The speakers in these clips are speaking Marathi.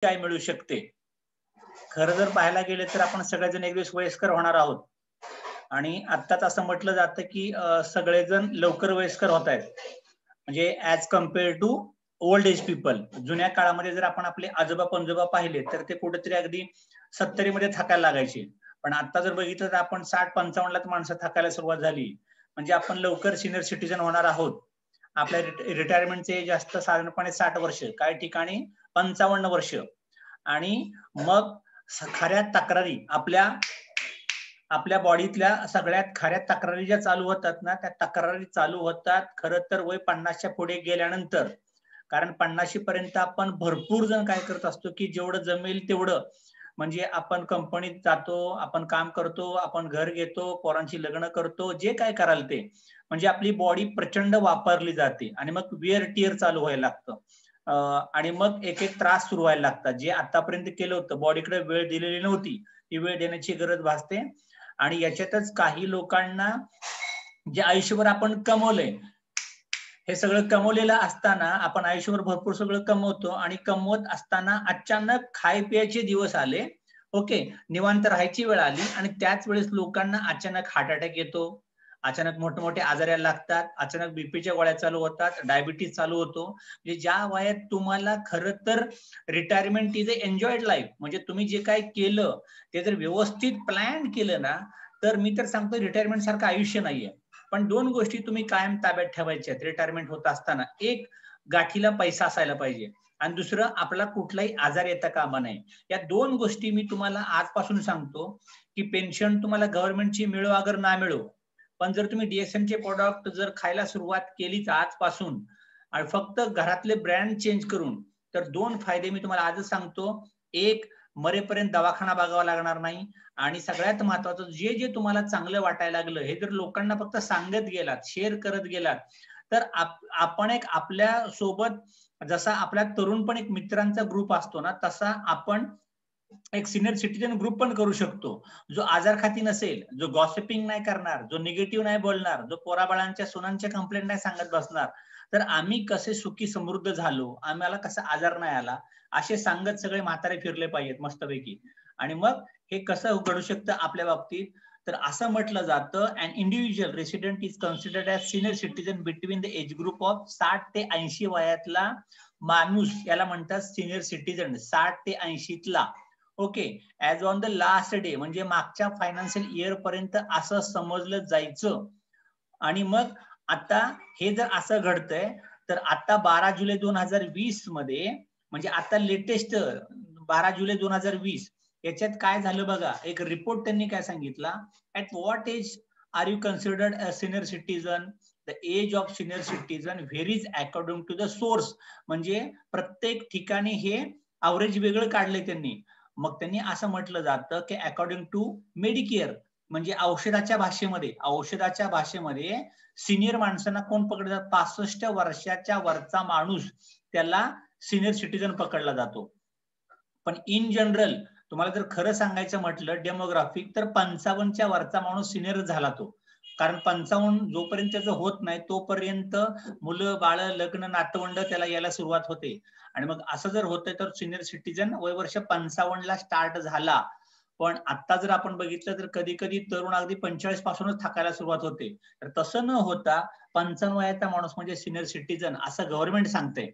काय मिळू शकते? खरं जर पाहायला गेले तर आपण सगळेजण एक दिवस वयस्कर होणार आहोत आणि आत्ताच असं म्हटलं जातं की सगळेजण लवकर वयस्कर होत आहेत, म्हणजे as compare to old age people. जुन्या काळामध्ये जर आपण आपले आजोबा पणजोबा पाहिले तर ते कुठेतरी अगदी 70 मध्ये थकायला लागायचे, पण आता जर बघितलं तर आपण 60-55 लाच माणसं थकायला सुरुवात झाली, म्हणजे आपण लवकर सिनियर सिटीजन होणार आहोत. आपल्या रिटायरमेंटचे एज असतं साधारणपणे 60 वर्ष, काही ठिकाणी 55 वर्ष. आणि मग खऱ्या तक्रारी आपल्या बॉडीतल्या सगळ्यात खऱ्या तक्रारी ज्या चालू होतात ना, त्या तक्रारी चालू होतात खरं तर वय 50च्या पुढे गेल्यानंतर. कारण 50 पर्यंत आपण भरपूर जण काय करत असतो की जेवढं जमेल तेवढं, म्हणजे आपण कंपनीत जातो, आपण काम करतो, आपण घर घेतो, पोरांची लग्न करतो, जे काय कराल ते, म्हणजे आपली बॉडी प्रचंड वापरली जाते आणि मग विअर टिअर चालू व्हायला लागतं. आणि मग एक एक त्रास सुरू व्हायला लागतात. जे आतापर्यंत केलं होतं, बॉडीकडे वेळ दिलेली नव्हती, ती वेळ देण्याची गरज भासते. आणि याच्यातच काही लोकांना जे आयुष्यभर आपण कमवलंय, हे सगळं कमवलेलं असताना आपण आयुष्यभर भरपूर सगळं कमवतो आणि कमवत असताना अचानक खाय प्यायचे दिवस आले, ओके, निवांत राहायची वेळ आली आणि त्याच वेळेस लोकांना अचानक हार्ट अटॅक येतो, अचानक मोठे मोठे आजार यायला लागतात, अचानक बीपीच्या गोळ्या चालू होतात, डायबिटीज चालू होतो. म्हणजे ज्या वयात तुम्हाला खरं तर retirement is a enjoyed life, म्हणजे तुम्ही जे काय केलं ते जर व्यवस्थित प्लॅन केलं ना, तर मी तर सांगतो रिटायरमेंट सारखं आयुष्य नाहीये. पण दोन गोष्टी तुम्ही कायम ताब्यात ठेवायच्या रिटायरमेंट होत असताना. एक, गाठीला पैसा असायला पाहिजे आणि दुसरं, आपला कुठलाही आजार येता कामा नये. या दोन गोष्टी मी तुम्हाला आजपासून सांगतो की पेन्शन तुम्हाला गव्हर्नमेंटची मिळो अगर ना मिळो, पण जर तुम्ही डीएसएमचे प्रोडक्ट जर खायला सुरुवात केलीच आजपासून आणि फक्त घरातले ब्रँड चेंज करून, तर दोन फायदे मी तुम्हाला आजच सांगतो. एक, मरेपर्यंत दवाखाना बघावा लागणार नाही आणि सगळ्यात महत्वाचं, जे जे तुम्हाला चांगलं वाटायला लागलं हे जर लोकांना फक्त सांगत गेलात, शेअर करत गेलात, तर आपण एक आपल्या सोबत, जसा आपल्या तरुण पण एक मित्रांचा ग्रुप असतो ना, तसा आपण एक सिनियर सिटीजन ग्रुप पण करू शकतो. जो आजारखाती नसेल, जो गॉसिपिंग नाही करणार, जो निगेटिव्ह नाही बोलणार, जो पोराबाळांच्या सुनांच्या कंप्लेंट नाही सांगत बसणार, तर आम्ही कसे सुखी समृद्ध झालो, आम्हाला कसा आजार नाही आला, असे सांगत सगळे म्हातारे फिरले पाहिजेत मस्तपैकी. आणि मग हे कसं घडू शकतं आपल्या बाबतीत, तर असं म्हटलं जातं, an individual resident is considered as senior citizen between the age group of 60 ते 80 वयातला माणूस, याला म्हणतात सिनियर सिटीजन, 60 ते 80तला. Okay, as on the last day, म्हणजे मागच्या फायनान्शियल इयर पर्यंत असं समजलं जायचं. आणि मग आता हे जर असं घडतंय, तर आता 12 जुलै 2020 मध्ये, म्हणजे आता लेटेस्ट 12 जुलै 2020, याच्यात काय झालं बघा. एक रिपोर्ट त्यांनी काय सांगितला, at what age are you considered a senior citizen, the age of senior citizen varies according to the source. म्हणजे प्रत्येक ठिकाणी हे ॲव्हरेज वेगळं काढलंय त्यांनी. मग त्यांनी असं म्हटलं जातं की अकॉर्डिंग टू मेडिकेअर, म्हणजे औषधाच्या भाषेमध्ये सिनियर माणसांना कोण पकडतात, 65 वर्षाच्या वरचा माणूस, त्याला सिनियर सिटीजन पकडला जातो. पण इन जनरल तुम्हाला जर खरं सांगायचं म्हटलं डेमोग्राफिक, तर 55च्या वरचा माणूस सिनियर झाला तो. कारण 55 जोपर्यंत त्याचं होत नाही तोपर्यंत मुलं बाळ लग्न नातवंड त्याला यायला सुरुवात होते. आणि मग असं जर होतंय तर सिनियर सिटीजन वय वर्ष 55ला स्टार्ट झाला. पण आता जर आपण बघितलं तर कधी कधी तरुण अगदी 45 पासूनच थकायला सुरुवात होते. तर तसं न होता 55 वयाचा माणूस म्हणजे सिनियर सिटीजन असं गव्हर्नमेंट सांगते.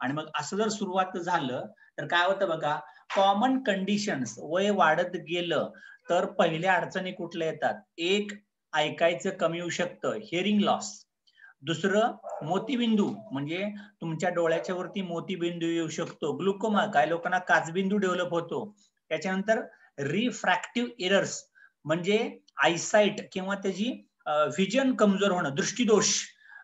आणि मग असं जर सुरुवात झालं तर काय होतं बघा, कॉमन कंडिशन्स, वय वाढत गेलं तर पहिल्या अडचणी कुठल्या येतात. एक, ऐकायचं कमी होऊ शकतं, हिअरिंग लॉस. दुसरं, मोतीबिंदू, म्हणजे तुमच्या डोळ्याच्या वरती मोतीबिंदू येऊ शकतो. ग्लुकोमा, काही लोकांना काचबिंदू डेव्हलप होतो. त्याच्यानंतर रिफ्रॅक्टिव्ह एरर्स, म्हणजे आयसाइट किंवा त्याची व्हिजन कमजोर होणं, दृष्टीदोष,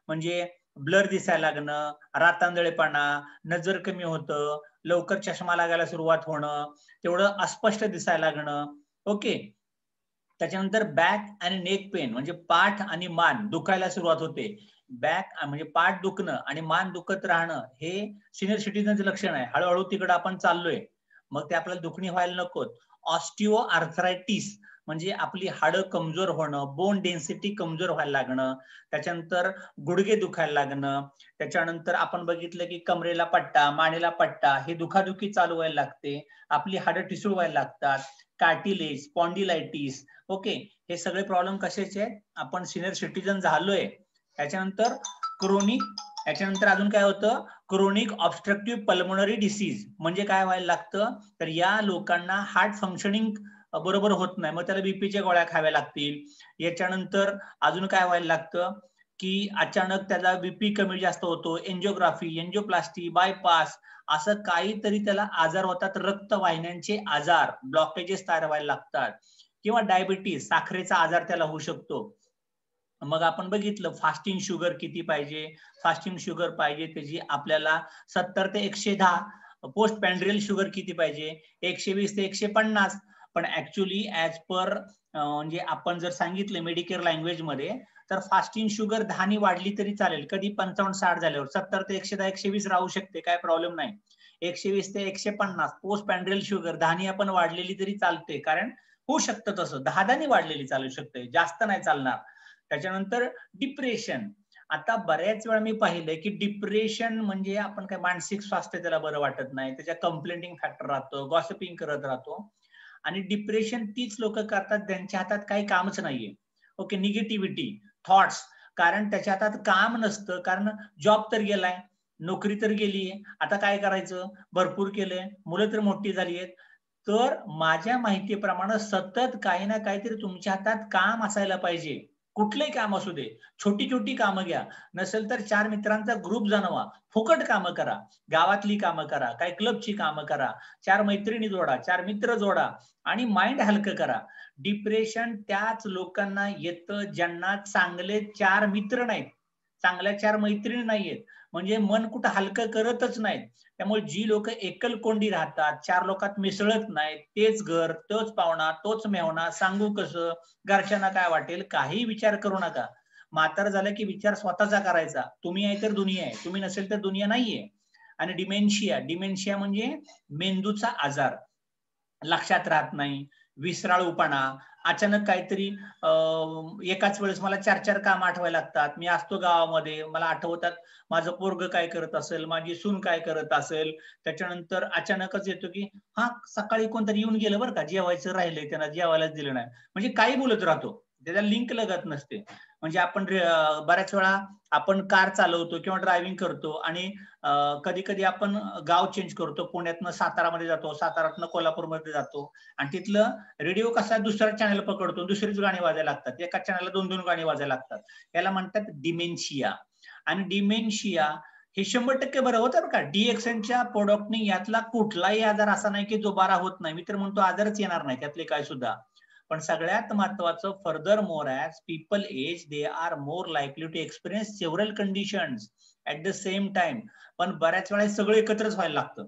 म्हणजे ब्लर दिसायला लागणं, रातांधळेपणा, नजर कमी होतं, लवकर चष्मा लागायला सुरुवात होणं, तेवढं अस्पष्ट दिसायला लागणं. ओके, त्याच्यानंतर बॅक आणि नेक पेन, म्हणजे पाठ आणि मान दुखायला सुरुवात होते. बॅक म्हणजे पाठ दुखणं आणि मान दुखत राहणं हे सिनियर सिटीजनचं लक्षण आहे. हळूहळू तिकडे आपण चाललोय, मग ते आपल्याला दुखणी व्हायला नको. ऑस्टिओ आर्थरायटिस, म्हणजे आपली हाडं कमजोर होणं, बोन डेन्सिटी कमजोर व्हायला लागणं, त्याच्यानंतर गुडघे दुखायला लागणं, त्याच्यानंतर आपण बघितलं की कमरेला पट्टा, मानेला पट्टा, हे दुखादुखी चालू व्हायला लागते, आपली हाडं ठिसूळ व्हायला लागतात, कार्टिलेज, स्पॉन्डिलायटिस, ओके, हे सगळे प्रॉब्लेम कशाचे आहेत? आपण सिनियर सिटीजन झालोय त्याच्यानंतर क्रोनिक, याच्यानंतर अजून काय होतं? क्रोनिक ऑब्स्ट्रक्टिव्ह पल्मोनरी डिसीज, म्हणजे काय व्हायला लागतं? तर या लोकांना हार्ट फंक्शनिंग बरोबर होत नाही, मग त्याला बीपीच्या गोळ्या खाव्या लागतील. याच्यानंतर अजून काय व्हायला लागतं की अचानक त्याला बीपी कमी जास्त होतो, एंजिओग्राफी, एंजिओप्लास्टी, बायपास, असं काहीतरी त्याला आजार होतात, रक्तवाहिन्यांचे आजार, ब्लॉकेजेस तयार व्हायला लागतात, किंवा डायबिटीस, साखरेचा आजार त्याला होऊ शकतो. मग आपण बघितलं फास्टिंग शुगर किती पाहिजे, फास्टिंग शुगर पाहिजे त्याची आपल्याला 70 ते 110, पोस्ट पॅन्ड्रियल शुगर किती पाहिजे, 120 ते 150. पण ऍक्च्युली ऍज पर म्हणजे आपण जर सांगितलं मेडिकेअर लँग्वेज मध्ये, तर फास्टिंग शुगर 10 वाढली तरी चालेल, कधी 55-60 झाल्यावर 70 ते 110 120 राहू शकते, काय प्रॉब्लेम नाही. 120 ते 150 पोस्ट पॅन्ड्रियल शुगर 10 आपण वाढलेली तरी चालते, कारण होऊ शकतं तसं, 10 वाढलेली चालू शकते, जास्त नाही चालणार. त्याच्यानंतर डिप्रेशन, आता बऱ्याच वेळा मी पाहिलंय की डिप्रेशन म्हणजे आपण काय मानसिक स्वास्थ्य त्याला बरं वाटत नाही, त्याच्या कंप्लेंटिंग फॅक्टर राहतो, गॉसिपिंग करत राहतो, आणि डिप्रेशन तीच लोक करतात ज्यांच्या हातात काही कामच नाहीये. ओके, निगेटिव्हिटी, थॉट्स, कारण त्याच्या हातात काम नसतं, कारण जॉब तर गेलाय, नोकरी तर गेलीये, आता काय करायचं, भरपूर केलंय, मुलं तर मोठी झाली आहेत. तर माझ्या माहितीप्रमाणे सतत काही ना काहीतरी तुमच्या हातात काम असायला पाहिजे, कुठलंही काम असू दे, छोटी छोटी कामं घ्या, नसेल तर 4 मित्रांचा ग्रुप बनवा, फुकट कामं करा, गावातली कामं करा, काही क्लबची कामं करा, 4 मैत्रिणी जोडा, 4 मित्र जोडा, आणि माइंड हलकं करा. डिप्रेशन त्याच लोकांना येतं ज्यांना चांगले 4 मित्र नाहीत, चांगल्या 4 मैत्रिणी नाहीयेत, म्हणजे मन कुठं हलकं करतच नाहीत. त्यामुळे जी लोक एकलकोंडी राहतात, 4 लोकात मिसळत नाहीत, तेच घर, तोच पाहुणा, तोच मेहुणा, सांगू कसं, घरच्यांना काय वाटेल, काही विचार करू नका. म्हातार झालं की विचार स्वतःचा करायचा, तुम्ही आहे तर दुनिया आहे, तुम्ही नसेल तर दुनिया नाहीये. आणि डिमेन्शिया म्हणजे मेंदूचा आजार, लक्षात राहत नाही, विसराळूपणा, अचानक काहीतरी एकाच वेळेस मला 4-4 काम आठवायला लागतात, मी असतो गावामध्ये, मला आठवतात माझं पोरग काय करत असेल, माझी सून काय करत असेल, त्याच्यानंतर अचानकच येतो की हा सकाळी कोणतरी येऊन गेलं बरं का, जेवायचं राहिलंय, त्यांना जेवायलाच दिलं नाही, म्हणजे काही बोलत राहतो, त्याला लिंक लगत नसते. म्हणजे आपण बऱ्याच वेळा आपण कार चालवतो किंवा ड्रायव्हिंग करतो, आणि कधी कधी आपण गाव चेंज करतो, पुण्यातनं सातारामध्ये जातो, सातारातनं कोल्हापूरमध्ये जातो, आणि तिथलं रेडिओ कसा दुसरा चॅनल पकडतो, दुसरीच गाणी वाजायला लागतात, एका चॅनलला 2-2 गाणी वाजायला लागतात, याला म्हणतात डिमेन्शिया. आणि डिमेन्शिया हे 100% बरं होतं बरं का, DXNच्या प्रोडक्टनी यातला कुठलाही आजार असा नाही की जो बरा होत नाही, मी तर म्हणतो आजारच येणार नाही त्यातले काय सुद्धा. पण सगळ्यात महत्वाचं, furthermore as people age they are more likely to experience several conditions at the same time. पण बऱ्याच वेळा सगळं एकत्रच व्हायला लागतं,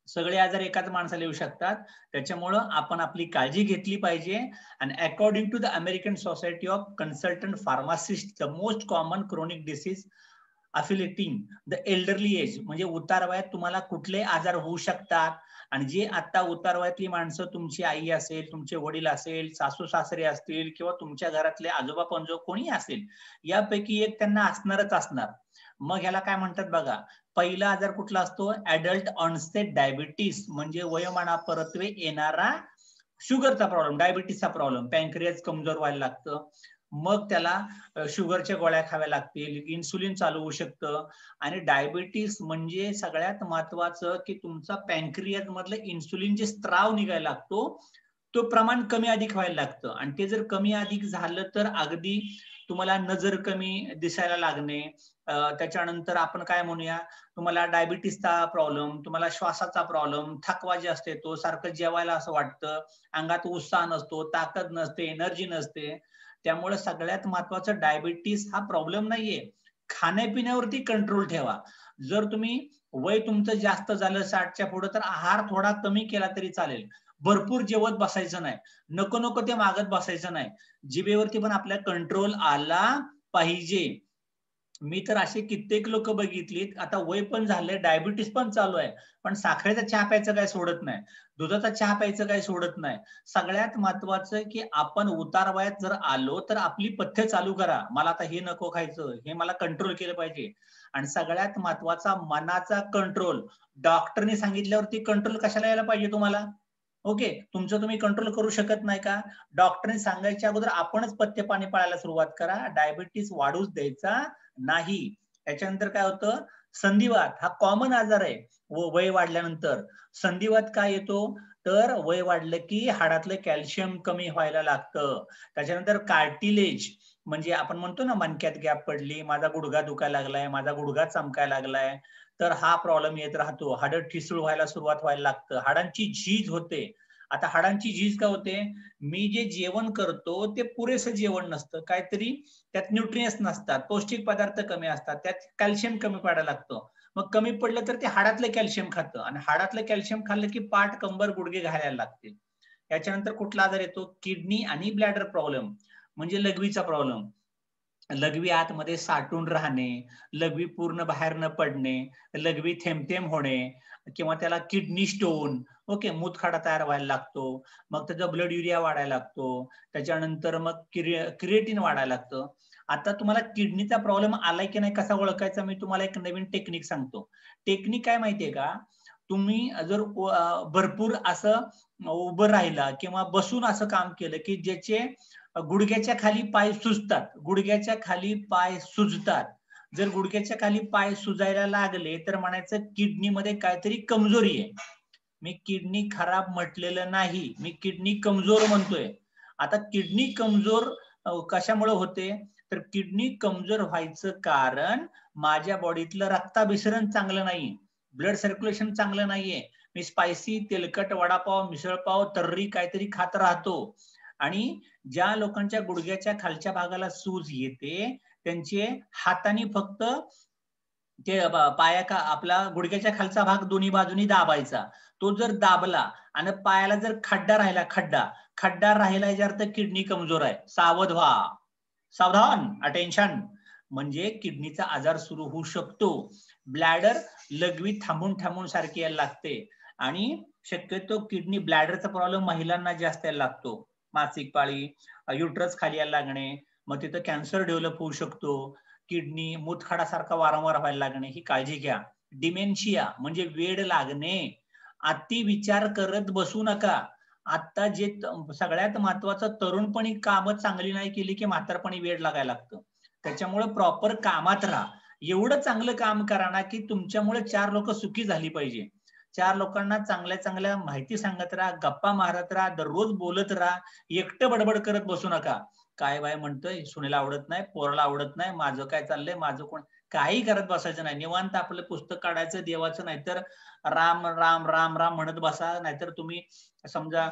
सगळे आजार एकाच माणसाला येऊ शकतात, त्याच्यामुळं आपण आपली काळजी घेतली पाहिजे. आणि according to the American society of consultant pharmacist, the most common chronic disease afflicting the elderly age, म्हणजे उतार वयात तुम्हाला कुठले आजार होऊ शकतात, आणि जे आता उतार वयातली माणसं, तुमची आई असेल, तुमचे वडील असेल, सासू सासरे असतील, किंवा तुमच्या घरातले आजोबा पंजोबा कोणी असेल, यापैकी एक त्यांना असणारच असणार. मग ह्याला काय म्हणतात बघा, पहिला आजार कुठला असतो, ऍडल्ट ऑनसेट डायबिटीस, म्हणजे वयोमानापरत्वे येणारा शुगरचा प्रॉब्लेम, डायबिटीसचा प्रॉब्लेम, पॅन्क्रियाज कमजोर व्हायला लागतं, मग त्याला शुगरच्या गोळ्या खाव्या लागतील, इन्सुलिन चालू होऊ शकतं. आणि डायबिटीस म्हणजे सगळ्यात महत्वाचं की तुमचा पॅन्क्रियाज मधलं इन्सुलिन जे स्त्राव निघायला लागतो, तो प्रमाण कमी अधिक व्हायला लागतं, आणि ते जर कमी अधिक झालं तर अगदी तुम्हाला नजर कमी दिसायला लागणे, त्याच्यानंतर आपण काय म्हणूया, तुम्हाला डायबिटीसचा प्रॉब्लेम, तुम्हाला श्वासाचा प्रॉब्लेम, थकवा जास्त येतो, सारखं जेवायला असं वाटतं, अंगात उत्साह नसतो, ताकद नसते, एनर्जी नसते. त्यामुळे सगळ्यात महत्वाचं, डायबिटीस हा प्रॉब्लेम नाहीये, खाण्यापिण्यावरती कंट्रोल ठेवा. जर तुम्ही वय तुमचं जास्त झालं 60च्या पुढे, तर आहार थोडा कमी केला तरी चालेल, भरपूर जेवत बसायचं नाही, नको नको ते मागत बसायचं नाही, जिभेवरती पण आपल्या कंट्रोल आला पाहिजे. मी तर असे कित्येक लोक बघितलीत, आता वय पण झालंय, डायबिटीस पण चालू आहे, पण साखरेचा चहा प्यायचं काय सोडत नाही, दुधाचा चहा प्यायचं काय सोडत नाही. सगळ्यात महत्वाचं की आपण उतार वयात जर आलो तर आपली पथ्य चालू करा. मला आता हे नको खायचं, हे मला कंट्रोल केलं पाहिजे. आणि सगळ्यात महत्वाचा मनाचा कंट्रोल. डॉक्टरने सांगितल्यावरती कंट्रोल कशाला यायला पाहिजे तुम्हाला? ओके, तुमचं तुम्ही कंट्रोल करू शकत नाही का? डॉक्टरने सांगायच्या अगोदर आपणच पथ्य पाणी पाळायला सुरुवात करा. डायबिटीस वाढूच द्यायचा नाही. त्याच्यानंतर काय होतं, संधिवात हा कॉमन आजार आहे वय वाढल्यानंतर. संधिवात काय येतो, तर वय वाढलं की हाडातलं कॅल्शियम कमी व्हायला लागतं. त्याच्यानंतर कार्टिलेज, म्हणजे आपण म्हणतो ना मणक्यात गॅप पडली, माझा गुडघा दुखायला लागलाय, माझा गुडघा चमकायला लागलाय, तर हा प्रॉब्लेम येत राहतो. हाडं ठिसूळ व्हायला सुरुवात व्हायला लागतं, हाडांची झीज होते. आता हाडांची झीज का होते, मी जे जेवण करतो ते पुरेसं जेवण नसतं, काहीतरी त्यात न्यूट्रियन्स नसतात, पौष्टिक पदार्थ कमी असतात, त्यात कॅल्शियम कमी पडायला लागतं. मग कमी पडलं तर ते हाडातलं कॅल्शियम खातं, आणि हाडातलं कॅल्शियम खाल्लं की पाठ, कंबर, गुडघे घालायला लागतील. याच्यानंतर कुठला आजार येतो, किडनी आणि ब्लॅडर प्रॉब्लेम, म्हणजे लघवीचा प्रॉब्लेम. लघवी आतमध्ये साठून राहणे, लघवी पूर्ण बाहेर न पडणे, लघवी थेंब थेंब होणे, किंवा त्याला किडनी स्टोन, ओके, मूतखडा तयार व्हायला लागतो. मग त्याचा ब्लड युरिया वाढायला लागतो. त्याच्यानंतर मग क्रिएटिन वाढायला लागतं. आता तुम्हाला किडनीचा प्रॉब्लेम आलाय की नाही कसा ओळखायचा, मी तुम्हाला एक नवीन टेक्निक सांगतो. टेक्निक काय माहितीये का, तुम्ही जर भरपूर असं उभं राहिला किंवा बसून असं काम केलं की ज्याचे गुडघ्याच्या खाली पाय सुजतात, गुडघ्याच्या खाली पाय सुजतात. जर गुडघ्याच्या खाली पाय सुजायला लागले तर म्हणायचं किडनीमध्ये काहीतरी कमजोरी आहे. मी किडनी खराब म्हटलेलं नाही, मी किडनी कमजोर म्हणतोय. आता किडनी कमजोर कशामुळे होते, तर किडनी कमजोर व्हायचं कारण माझ्या बॉडीतलं रक्ताभिसरण चांगलं नाही, ब्लड सर्क्युलेशन चांगलं नाहीये. मी स्पायसी, तेलकट वडापाव, मिसळपाव, तर्री काहीतरी खात राहतो. आणि ज्या लोकांच्या गुडघ्याच्या खालच्या भागाला सूज येते, त्यांचे हाताने फक्त ते आपला गुडघ्याच्या खालचा भाग दोन्ही बाजूनी दाबायचा. तो जर दाबला आणि पायाला जर खड्डा राहिला, खड्डा राहिला याचा अर्थ किडनी कमजोर आहे. सावध व्हा, सावधान, अटेन्शन, म्हणजे किडनीचा आजार सुरू होऊ शकतो. ब्लॅडर लघवी थांबून थांबून सारखी यायला लागते. आणि शक्यतो किडनी ब्लॅडरचा प्रॉब्लेम महिलांना जास्त यायला लागतो. मासिक पाळी, युट्रस खाली यायला लागणे, मग तिथं कॅन्सर डेव्हलप होऊ शकतो. किडनी मूतखडासारखा वारंवार व्हायला लागणे, ही काळजी घ्या. डिमेन्शिया म्हणजे वेड लागणे, अति विचार करत बसू नका. आता जे सगळ्यात महत्वाचं, तरुणपणी कामं चांगली नाही केली की म्हातारपणी वेड लागायला लागतं. त्याच्यामुळे प्रॉपर कामात राहा. एवढं चांगलं काम करा ना की तुमच्यामुळे 4 लोक सुखी झाली पाहिजे. 4 लोकांना चांगल्या चांगल्या माहिती सांगत राहा, गप्पा मारत राहा, दररोज बोलत राहा. एकटं बडबड करत बसू नका. काय बाय म्हणतोय, सुनेला आवडत नाही, पोराला आवडत नाही, माझं काय चाललंय, माझं कोण, काही करत बसायचं नाही. निवांत आपलं पुस्तक काढायचं देवाचं, नाहीतर राम राम राम राम म्हणत बसा. नाहीतर तुम्ही समजा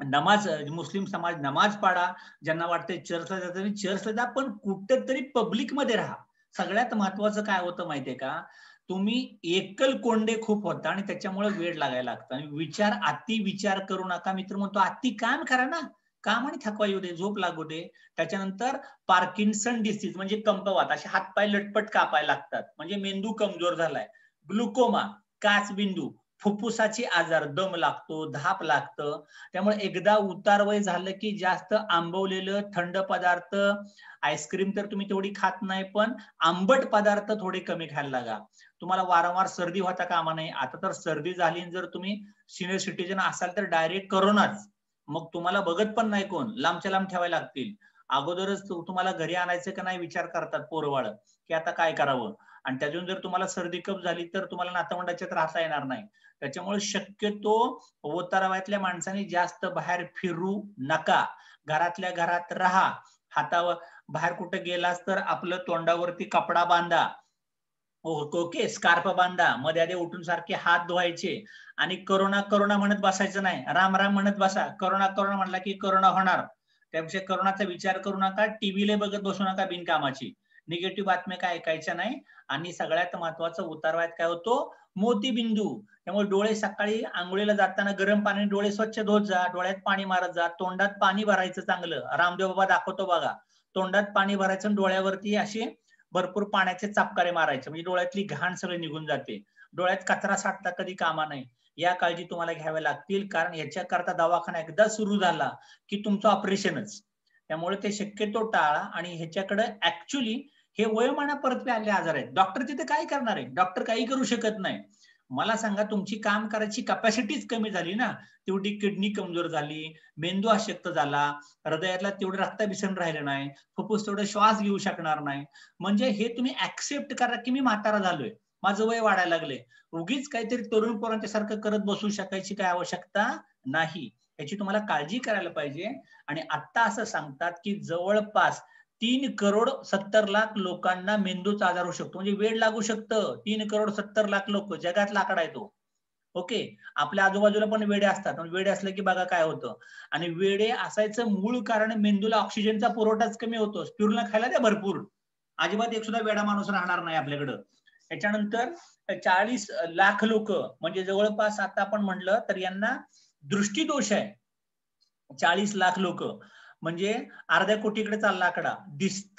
नमाज, मुस्लिम समाज नमाज पाडा. ज्यांना वाटतंय चर्चला जायचं चर्चला जा, पण कुठेतरी पब्लिक मध्ये राहा. सगळ्यात महत्वाचं काय होतं माहितीये का, तुम्ही एकल कोंडे खूप होता आणि त्याच्यामुळे वेळ लागायला लागतं. आणि अति विचार करू नका. मित्र म्हणतो अति काम करा ना, काम आणि थकवा येऊ दे, झोप लागू दे. त्याच्यानंतर पार्किन्सन डिसीज म्हणजे कंपवात, असे हातपाय लटपट कापायला लागतात, म्हणजे मेंदू कमजोर झालाय. ग्लुकोमा, काचबिंदू, फुफ्फुसाचे आजार, दम लागतो, धाप लागतं. त्यामुळे एकदा उतार वय झालं की जास्त आंबवलेलं थंड पदार्थ, आईस्क्रीम तर तुम्ही तेवढी खात नाही, पण आंबट पदार्थ थोडे कमी खायला लागा. तुम्हाला वारंवार सर्दी होता कामा नये. आता तर सर्दी झाली, जर तुम्ही सिनियर सिटीजन असाल तर डायरेक्ट करोनाच. मग तुम्हाला बघत पण नाही कोण, लांबच्या लांब ठेवायला लागतील. अगोदरच तुम्हाला घरी आणायचं का नाही विचार करतात पोरवाळ, की आता काय करावं. आणि त्यातून जर तुम्हाला सर्दी कप झाली तर तुम्हाला नातवंडाच्यात राहता येणार नाही. त्याच्यामुळे शक्यतो उतारावयातल्या माणसांनी जास्त बाहेर फिरू नका. घरातल्या घरात राहा. हातावर बाहेर कुठे गेलास तर आपलं तोंडावरती कपडा बांधा, ओके, स्कार्फ बांधा. मध्ये आधी उठून सारखे हात धुवायचे. आणि करोना करोना म्हणत बसायचं नाही, राम राम म्हणत बसा. करोना करोना म्हणला की करोना होणार. त्यापेक्षा करोनाचा विचार करू नका, टीव्हीला बघत बसू नका बिनकामाची. निगेटिव्ह बातम्या काय ऐकायच्या नाही. आणि सगळ्यात महत्वाचं, उतारवयात काय होतो, मोतीबिंदू. त्यामुळे डोळे सकाळी आंघोळीला जाताना गरम पाणी डोळे स्वच्छ धुत जा, डोळ्यात पाणी मारत जा, तोंडात पाणी भरायचं चांगलं. रामदेव बाबा दाखवतो बघा, तोंडात पाणी भरायचं, डोळ्यावरती असे भरपूर पाण्याचे चापकारे मारायचे, म्हणजे डोळ्यातली घाण सगळी निघून जाते. डोळ्यात कचरा साठता कधी कामा नये. या काळजी तुम्हाला घ्याव्या लागतील, कारण याच्याकरता दवाखाना एकदा सुरू झाला की तुमचं ऑपरेशनच. त्यामुळे ते शक्यतो टाळा. आणि ह्याच्याकडे ऍक्च्युली हे वयोमानापरत्वे आले आजार आहेत. डॉक्टर तिथे काय करणार आहे? डॉक्टर काही करू शकत नाही. मला सांगा, तुमची काम करायची कॅपॅसिटीच कमी झाली ना, तेवढी किडनी कमजोर झाली, मेंदू अशक्त झाला, हृदयातला तेवढं रक्ताभिसरण राहिलं नाही, फुफ्फुस तेवढं श्वास घेऊ शकणार नाही. म्हणजे हे तुम्ही ऍक्सेप्ट करा की मी म्हातारा झालोय, माझं वय वाढायला लागले. उगीच काहीतरी तरुण पोरांच्या सारखं करत बसू शकायची काय आवश्यकता नाही. याची तुम्हाला काळजी करायला पाहिजे. आणि आता असं सांगतात की जवळपास 3,70,00,000 लोकांना मेंदूचा आजार होऊ शकतो, म्हणजे वेड लागू शकतं. 3,70,00,000 लोक, जगातला आकडा आहे तो. ओके, आपल्या आजूबाजूला पण वेडे असतात. वेडे असले की बघा काय होतं. आणि वेडे असायचं मूळ कारण मेंदूला ऑक्सिजनचा पुरवठाच कमी होतो. स्पिरुलिना खायला द्या भरपूर, अजिबात एक सुद्धा वेडा माणूस राहणार नाही आपल्याकडं. त्याच्यानंतर 40 लाख लोक, म्हणजे जवळपास आता आपण म्हटलं तर यांना दृष्टीदोष आहे. 40 लाख लोक, म्हणजे अर्ध्या कोटीकडे चालला आकडा.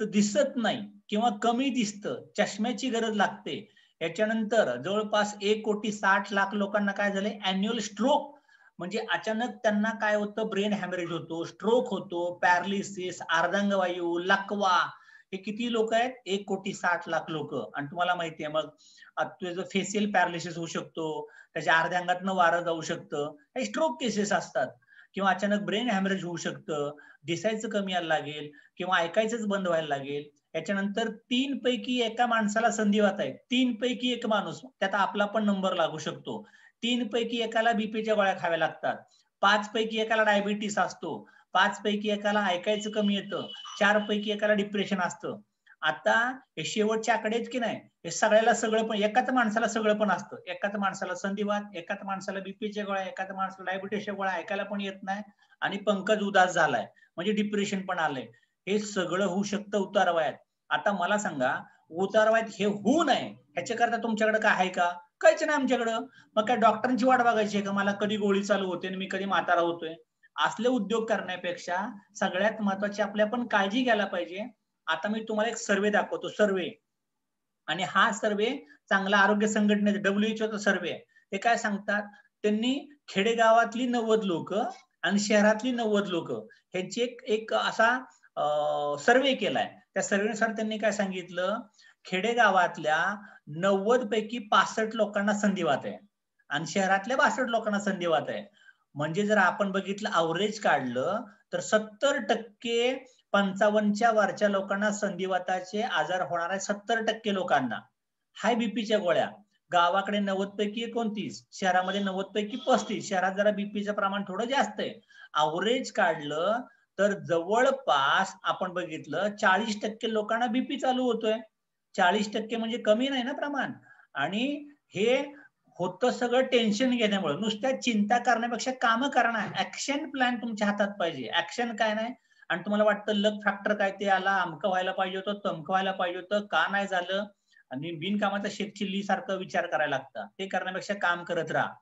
दिसत नाही किंवा कमी दिसतं, चष्म्याची गरज लागते. याच्यानंतर जवळपास 1,60,00,000 लोकांना काय झाले? अॅन्युअल स्ट्रोक, म्हणजे अचानक त्यांना काय होतं? ब्रेन हॅमरेज होतो, स्ट्रोक होतो, पॅरालिसिस, अर्धांगवायू, लकवा. हे किती लोक आहेत? 1,60,00,000 लोक. आणि तुम्हाला माहितीये मग तुझं फेशियल पॅरालिसिस होऊ शकतो, त्याच्या अर्ध्या अंगातनं वारं जाऊ शकतं, हे स्ट्रोक केसेस असतात. किंवा अचानक ब्रेन हॅमरेज होऊ शकतं, दिसायचं कमी यायला लागेल किंवा ऐकायचंच बंद व्हायला लागेल. याच्यानंतर 3 पैकी एका माणसाला संधिवात आहे. 3 पैकी एक माणूस, त्यात आपला पण नंबर लागू शकतो. 3 पैकी एकाला बीपीच्या गोळ्या खाव्या लागतात. 5 पैकी एकाला डायबिटीस असतो. 5 पैकी एकाला ऐकायचं कमी येतं. 4 पैकी एकाला डिप्रेशन असतं. आता हे शेवटचे आकडे आहेत की नाही, हे सगळ्याला सगळं पण, एकाच माणसाला सगळं पण असतं. एकाच माणसाला संधिवात, एकाच माणसाला बीपीच्या गोळ्या, एकाच माणसाला डायबिटीसच्या गोळ्या, ऐकायला पण येत नाही. आणि पंकज उदास झालाय, म्हणजे डिप्रेशन पण आलंय. हे सगळं होऊ शकतं उतार वयात. आता मला सांगा, उतार वयात हे होऊ नये ह्याच्याकरता तुमच्याकडे काय आहे का? काहीच नाही आमच्याकडं. मग काय डॉक्टरांची वाट बघायची आहे का? मला कधी गोळी चालू होते आणि मी कधी म्हातारा होतोय? असले उद्योग करण्यापेक्षा सगळ्यात महत्वाची आपली आपण काळजी घ्यायला पाहिजे. आता मी तुम्हाला एक सर्वे दाखवतो, सर्वे. आणि हा सर्वे चांगला आरोग्य संघटनेचा WHO सर्वे आहे. ते काय सांगतात? त्यांनी खेडेगावातली 90 लोक आणि शहरातली 90 लोक ह्यांची एक असा सर्वे केलाय. त्या सर्वेनुसार त्यांनी काय सांगितलं? खेडेगावातल्या 90 पैकी 65 लोकांना संधिवात आहे आणि शहरातल्या 62 लोकांना संधिवात आहे. म्हणजे जर आपण बघितलं, अवरेज काढलं तर 70% 55च्या वरच्या लोकांना संधिवाताचे आजार होणार आहे. 70% लोकांना. हाय बीपीच्या गोळ्या. गावाकडे 90 पैकी 29, शहरामध्ये 90 पैकी 35. शहरात जरा बीपीचं प्रमाण थोडं जास्त आहे. अवरेज काढलं तर जवळपास आपण बघितलं 40% लोकांना बीपी चालू होतोय. 40% म्हणजे कमी नाही ना प्रमाण. आणि हे होतं सगळं टेन्शन घेण्यामुळे. नुसत्या चिंता करण्यापेक्षा कामं करणं, ऍक्शन प्लॅन तुमच्या हातात पाहिजे. ऍक्शन काय नाही. आणि तुम्हाला वाटतं लक फॅक्टर काय ते आला, अमकं व्हायला पाहिजे होतं, तमकं व्हायला पाहिजे होतं, का नाही झालं, आणि बिनकामाचा शेतचिल्ली सारखं विचार करायला लागतं. ते करण्यापेक्षा काम करत राहा.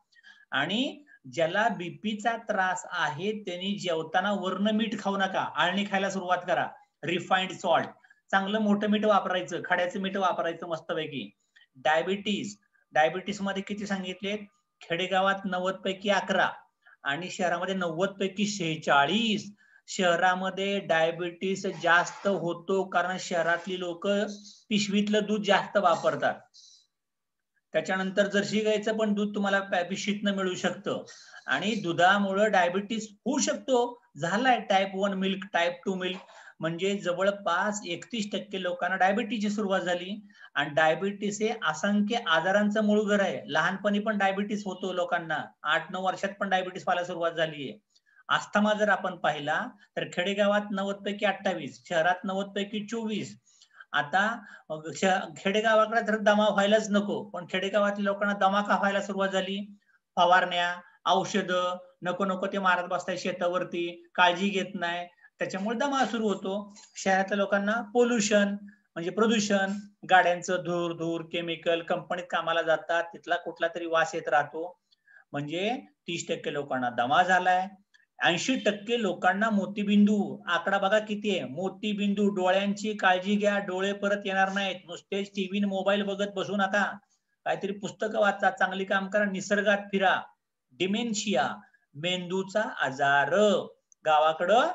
आणि ज्याला बीपीचा त्रास आहे त्यांनी जेवताना वर्ण मीठ खाऊ नका, आळणी खायला सुरुवात करा. रिफाइंड सॉल्ट, चांगलं मोठं मीठ वापरायचं, खड्याचं मीठ वापरायचं मस्तपैकी. डायबिटीस मध्ये किती सांगितले? खेडेगावात 90 पैकी 11 आणि शहरामध्ये 90 पैकी 46. शहरामध्ये डायबिटीस जास्त होतो कारण शहरातली लोक पिशवीतलं दूध जास्त वापरतात. त्याच्यानंतर जर्सी गाईचं पण दूध तुम्हाला पिशवीतनं मिळू शकतं आणि दुधामुळे डायबिटीस होऊ शकतो. झालाय टाईप 1 मिल्क, टाईप 2 मिल्क, म्हणजे जवळपास 31% लोकांना डायबिटीसची सुरुवात झाली. आणि डायबिटीस हे असंख्य आजारांचं मूळ घर आहे. लहानपणी पण डायबिटीस होतो लोकांना, 8-9 वर्षात पण डायबिटीस व्हायला सुरुवात झालीये. अस्थमा जर आपण पाहिला तर खेडेगावात 90 पैकी 28, शहरात 90 पैकी 24. आता खेडेगावाकडे तर दमा व्हायलाच नको, पण खेडेगावातल्या लोकांना दमा का व्हायला सुरुवात झाली? फवारण्या, औषधं नको नको ते मारत बसताय शेतावरती, काळजी घेत नाही, त्याच्यामुळे दमा सुरू होतो. शहरातल्या लोकांना पोल्युशन म्हणजे प्रदूषण, गाड्यांचं धूर धूर, केमिकल, कंपनीत कामाला जातात तिथला कुठला तरी वास येत राहतो. म्हणजे 30% लोकांना दमा झालाय. 80% लोकांना मोतीबिंदू, आकडा बघा किती आहे, मोतीबिंदू. डोळ्यांची काळजी घ्या, डोळे परत येणार नाहीत. नुसतेच टीव्ही मोबाईल बघत बसू नका, काहीतरी पुस्तकं वाचा, चांगली काम करा, निसर्गात फिरा. डिमेन्शिया, मेंदूचा आजार. गावाकडं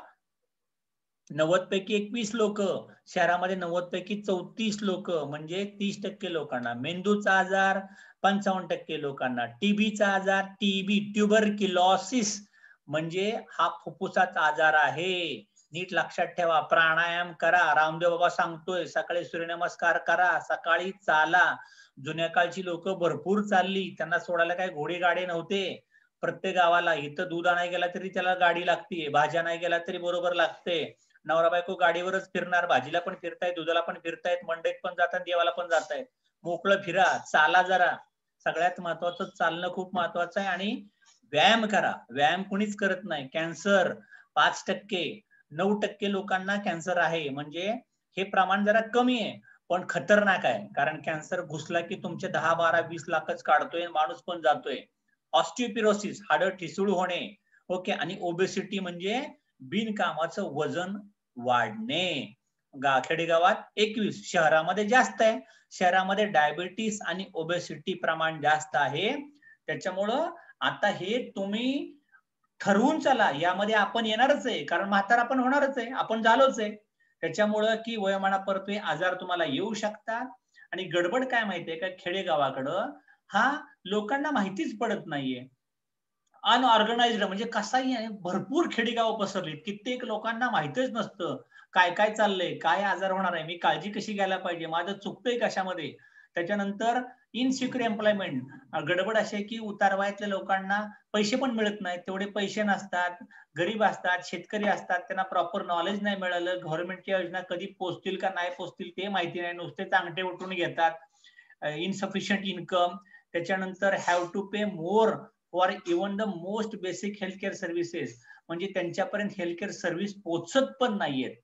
90 पैकी 21 लोक, शहरामध्ये 90 पैकी 34 लोक, म्हणजे 30% लोकांना मेंदूचा आजार, 55% लोकांना टीबीचा आजार. टीबी, ट्युबरक्युलोसिस, म्हणजे हा फुफ्फुसाचा आजार आहे. नीट लक्षात ठेवा. प्राणायाम करा, रामदेव बाबा सांगतोय, सकाळी सूर्यनमस्कार करा, सकाळी चाला. जुन्या काळची लोक भरपूर चालली, त्यांना सोडायला काही घोडे गाडे नव्हते. प्रत्येक गावाला इथं दूध आणायला गेला तरी त्याला गाडी लागते, भाज्या नाही गेला तरी बरोबर लागते. नवरा बायको गाडीवरच फिरणार, भाजीला पण फिरतायत, दुधाला पण फिरतायत, मंडईत पण जातात, देवाला पण जातायत. मोकळं फिरा, चाला जरा. सगळ्यात महत्वाचं चालणं खूप महत्वाचं आहे. आणि व्यायाम करा. व्यायाम कुणीच करत नाही. कॅन्सर 5%, 9% लोकांना कॅन्सर आहे, म्हणजे हे प्रमाण जरा कमी आहे पण खतरनाक आहे. कारण कॅन्सर घुसला की तुमचे 10, 12, 20 लाखच काढतोय, माणूस पण जातोय. ऑस्टिओपिरोसिस, हाडं ठिसूळ होणे. ओके. आणि ओबेसिटी म्हणजे बिनकामाचं वजन वाढणे. खेडेगावात 21, शहरामध्ये जास्त आहे. शहरामध्ये डायबिटीस आणि ओबेसिटी प्रमाण जास्त आहे. त्याच्यामुळं आता हे तुम्ही ठरवून चला, यामध्ये आपण येणारच आहे, कारण म्हातारा पण होणारच आहे, आपण झालोच आहे. त्याच्यामुळं की वयोमानापरत्वे आजार तुम्हाला येऊ शकतात. आणि गडबड काय माहितीये का, खेडेगावाकडं हा लोकांना माहितीच पडत नाहीये. अनऑर्गनाइज्ड, म्हणजे कसाही आहे, भरपूर खेडेगाव पसरली, कित्येक लोकांना माहितीच नसतं काय काय चाललंय, काय आजार होणार आहे, मी काळजी कशी घ्यायला पाहिजे, माझं चुकतंय कशामध्ये. त्याच्यानंतर इनसिक्युअर एम्प्लॉयमेंट, गडबड अशी की उतारवयातल्या लोकांना पैसे पण मिळत नाहीत, तेवढे पैसे नसतात, गरीब असतात, शेतकरी असतात, त्यांना प्रॉपर नॉलेज नाही मिळालं, गव्हर्नमेंटच्या योजना कधी पोहोचतील का नाही पोहोचतील ते माहिती नाही, नुसते चांगटे उठून घेतात. Insufficient income. त्याच्यानंतर have to pay more for even the most basic healthcare services, म्हणजे त्यांच्यापर्यंत हेल्थकेअर सर्व्हिस पोहोचत पण नाहीयेत.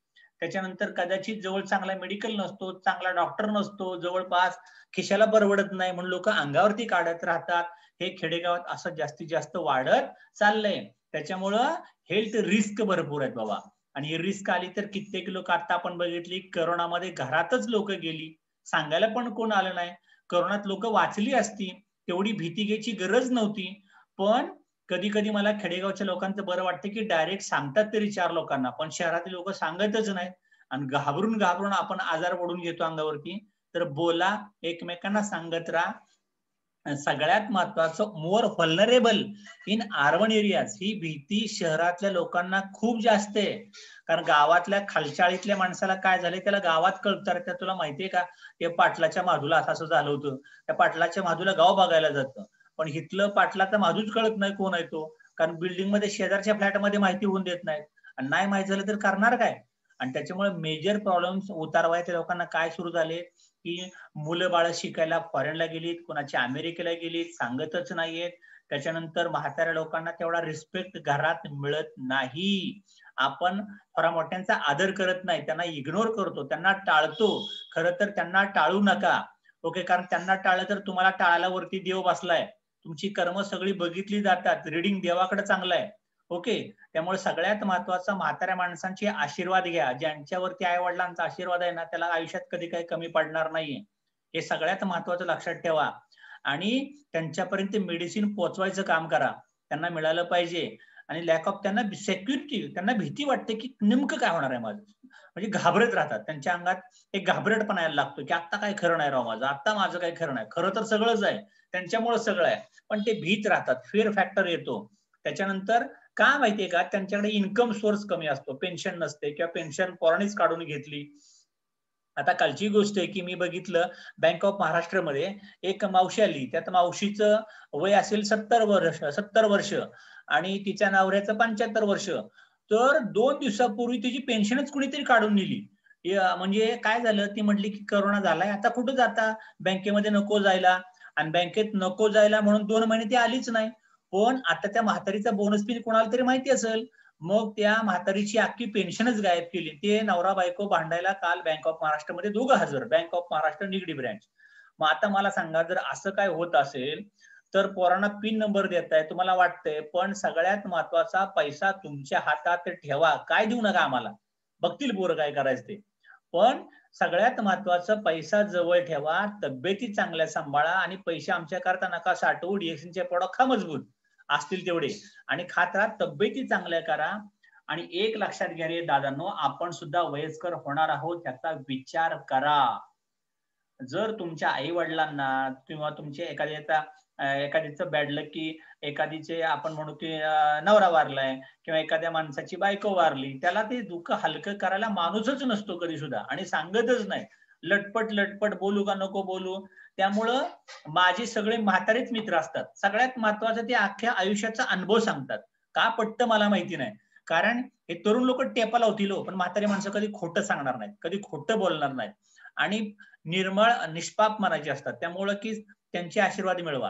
त्याच्यानंतर कदाचित जवळ चांगला मेडिकल नसतो, चांगला डॉक्टर नसतो जवळपास, खिशाला परवडत नाही म्हणून लोक अंगावरती काढत राहतात. हे खेडेगावात असं जास्तीत जास्त वाढत चाललंय. त्याच्यामुळं हेल्थ रिस्क भरपूर आहेत बाबा. आणि ही रिस्क आली तर कित्येक लोक, आता आपण बघितली करोनामध्ये घरातच लोक गेली, सांगायला पण कोण आलं नाही. करोनात लोक वाचली असती, तेवढी भीती घ्यायची गरज नव्हती. पण कधी कधी मला खेडेगावच्या लोकांचं बरं वाटतं की डायरेक्ट सांगतात तरी 4 लोकांना, पण शहरातील लोक सांगतच नाही. आणि घाबरून घाबरून आपण आजार ओढून घेतो अंगावरती. तर बोला, एकमेकांना सांगत राहा. सगळ्यात महत्वाचं, मोर व्हल्नरेबल इन अर्बन एरियाज, ही भीती शहरातल्या लोकांना खूप जास्त आहे. कारण गावातल्या खालचाळीतल्या माणसाला काय झालंय त्याला गावात कळतं. त्या तुला माहितीये का, ते पाटलाच्या माधूला असं झालं होतं, त्या पाटलाच्या माधूला गाव बघायला जातं, पण हिथलं पाटलाचा माधूच कळत नाही कोण आहे तो, कारण बिल्डिंग मध्ये शेजारच्या फ्लॅटमध्ये माहिती होऊन देत नाहीत, आणि नाही माहिती झालं तर करणार काय. आणि त्याच्यामुळे मेजर प्रॉब्लेम्स उतारवयाच्या लोकांना काय सुरू झाले की मुलं बाळ शिकायला फॉरेनला गेलीत, कोणाची अमेरिकेला गेलीत, सांगतच नाहीयेत. त्याच्यानंतर म्हाताऱ्या लोकांना तेवढा रिस्पेक्ट घरात मिळत नाही. आपण थोडा मोठ्यांचा आदर करत नाही, त्यांना इग्नोर करतो, त्यांना टाळतो. खरं तर त्यांना टाळू नका. ओके. कारण त्यांना टाळलं तर तुम्हाला टाळायला वरती देव बसलाय, तुमची कर्म सगळी बघितली जातात, रिडिंग देवाकडे चांगलं आहे. ओके. त्यामुळे सगळ्यात महत्वाचं, म्हाताऱ्या माणसांचे आशीर्वाद घ्या. ज्यांच्यावरती आई वडिलांचा आशीर्वाद आहे ना, त्याला आयुष्यात कधी काही कमी पडणार नाहीये, हे सगळ्यात महत्वाचं लक्षात ठेवा. आणि त्यांच्यापर्यंत मेडिसिन पोहोचवायचं काम करा, त्यांना मिळालं पाहिजे. आणि लॅक ऑफ त्यांना सेक्युरिटी, त्यांना भीती वाटते की नेमकं काय होणार आहे माझं, म्हणजे घाबरत राहतात. त्यांच्या अंगात एक घाबरटपणा यायला लागतो की आता काय खरं नाही राव माझं, आता माझं काय खरं नाही. खरं तर सगळंच आहे, त्यांच्यामुळे सगळं आहे, पण ते भीत राहतात, फिअर फॅक्टर येतो. त्याच्यानंतर का माहितीये का, त्यांच्याकडे इन्कम सोर्स कमी असतो, पेन्शन नसते किंवा पेन्शन पोरांनीच काढून घेतली. आता कालची गोष्ट आहे की मी बघितलं, बँक ऑफ महाराष्ट्रमध्ये एक मावशी आली, त्यात मावशीचं वय असेल 70 वर्ष आणि तिच्या नवऱ्याचं 75 वर्ष. तर 2 दिवसापूर्वी तिची पेन्शनच कुणीतरी काढून नेली. म्हणजे काय झालं, ती म्हटली की करोना झालाय, आता कुठं जाता, बँकेमध्ये नको जायला. आणि बँकेत नको जायला म्हणून 2 महिने ती आलीच नाही. पण आता त्या म्हातारीचा बोनस बिल कोणाला तरी माहिती असेल, मग त्या म्हातारीची अख्खी पेन्शनच गायब केली. ते नवरा बायको भांडायला काल बँक ऑफ महाराष्ट्रमध्ये दोघं हजर, bank of Maharashtra Nigdi branch. मग आता मला सांगा, जर असं काय होत असेल तर पोरांना पिन नंबर देताय, तुम्हाला वाटतंय, पण सगळ्यात महत्वाचा पैसा तुमच्या हातात ठेवा. काय देऊ नका आम्हाला, बघतील पोरं काय करायचं ते. पण सगळ्यात महत्वाचं पैसा जवळ ठेवा, तब्येती चांगल्या सांभाळा आणि पैसे आमच्या करता नका साठवू. डीएक्सनचे प्रोडक्ट खा मजबूत असतील तेवढे आणि खात राहा, तब्येती चांगल्या करा. आणि एक लक्षात घ्या रे दादांनो, आपण सुद्धा वयस्कर होणार आहोत याचा विचार करा. जर तुमच्या आई वडिलांना किंवा तुमच्या एखाद्याचं बॅड लक की एखादीचे आपण म्हणू की नवरा वारलाय किंवा एखाद्या माणसाची बायको वारली, त्याला ते दुःख हलकं करायला माणूसच नसतो कधी सुद्धा आणि सांगतच नाही. लटपट लटपट बोलू का नको बोलू. त्यामुळं माझे सगळे म्हातारेच मित्र असतात. सगळ्यात महत्वाचं ते अख्ख्या आयुष्याचा अनुभव सांगतात. का पटतं मला माहिती नाही, कारण हे तरुण लोक टेपा लावतील हो, पण म्हातारी माणसं कधी खोटं सांगणार नाहीत, कधी खोटं बोलणार नाहीत आणि निर्मळ निष्पाप मनाची असतात. त्यामुळं की त्यांचे आशीर्वाद मिळवा.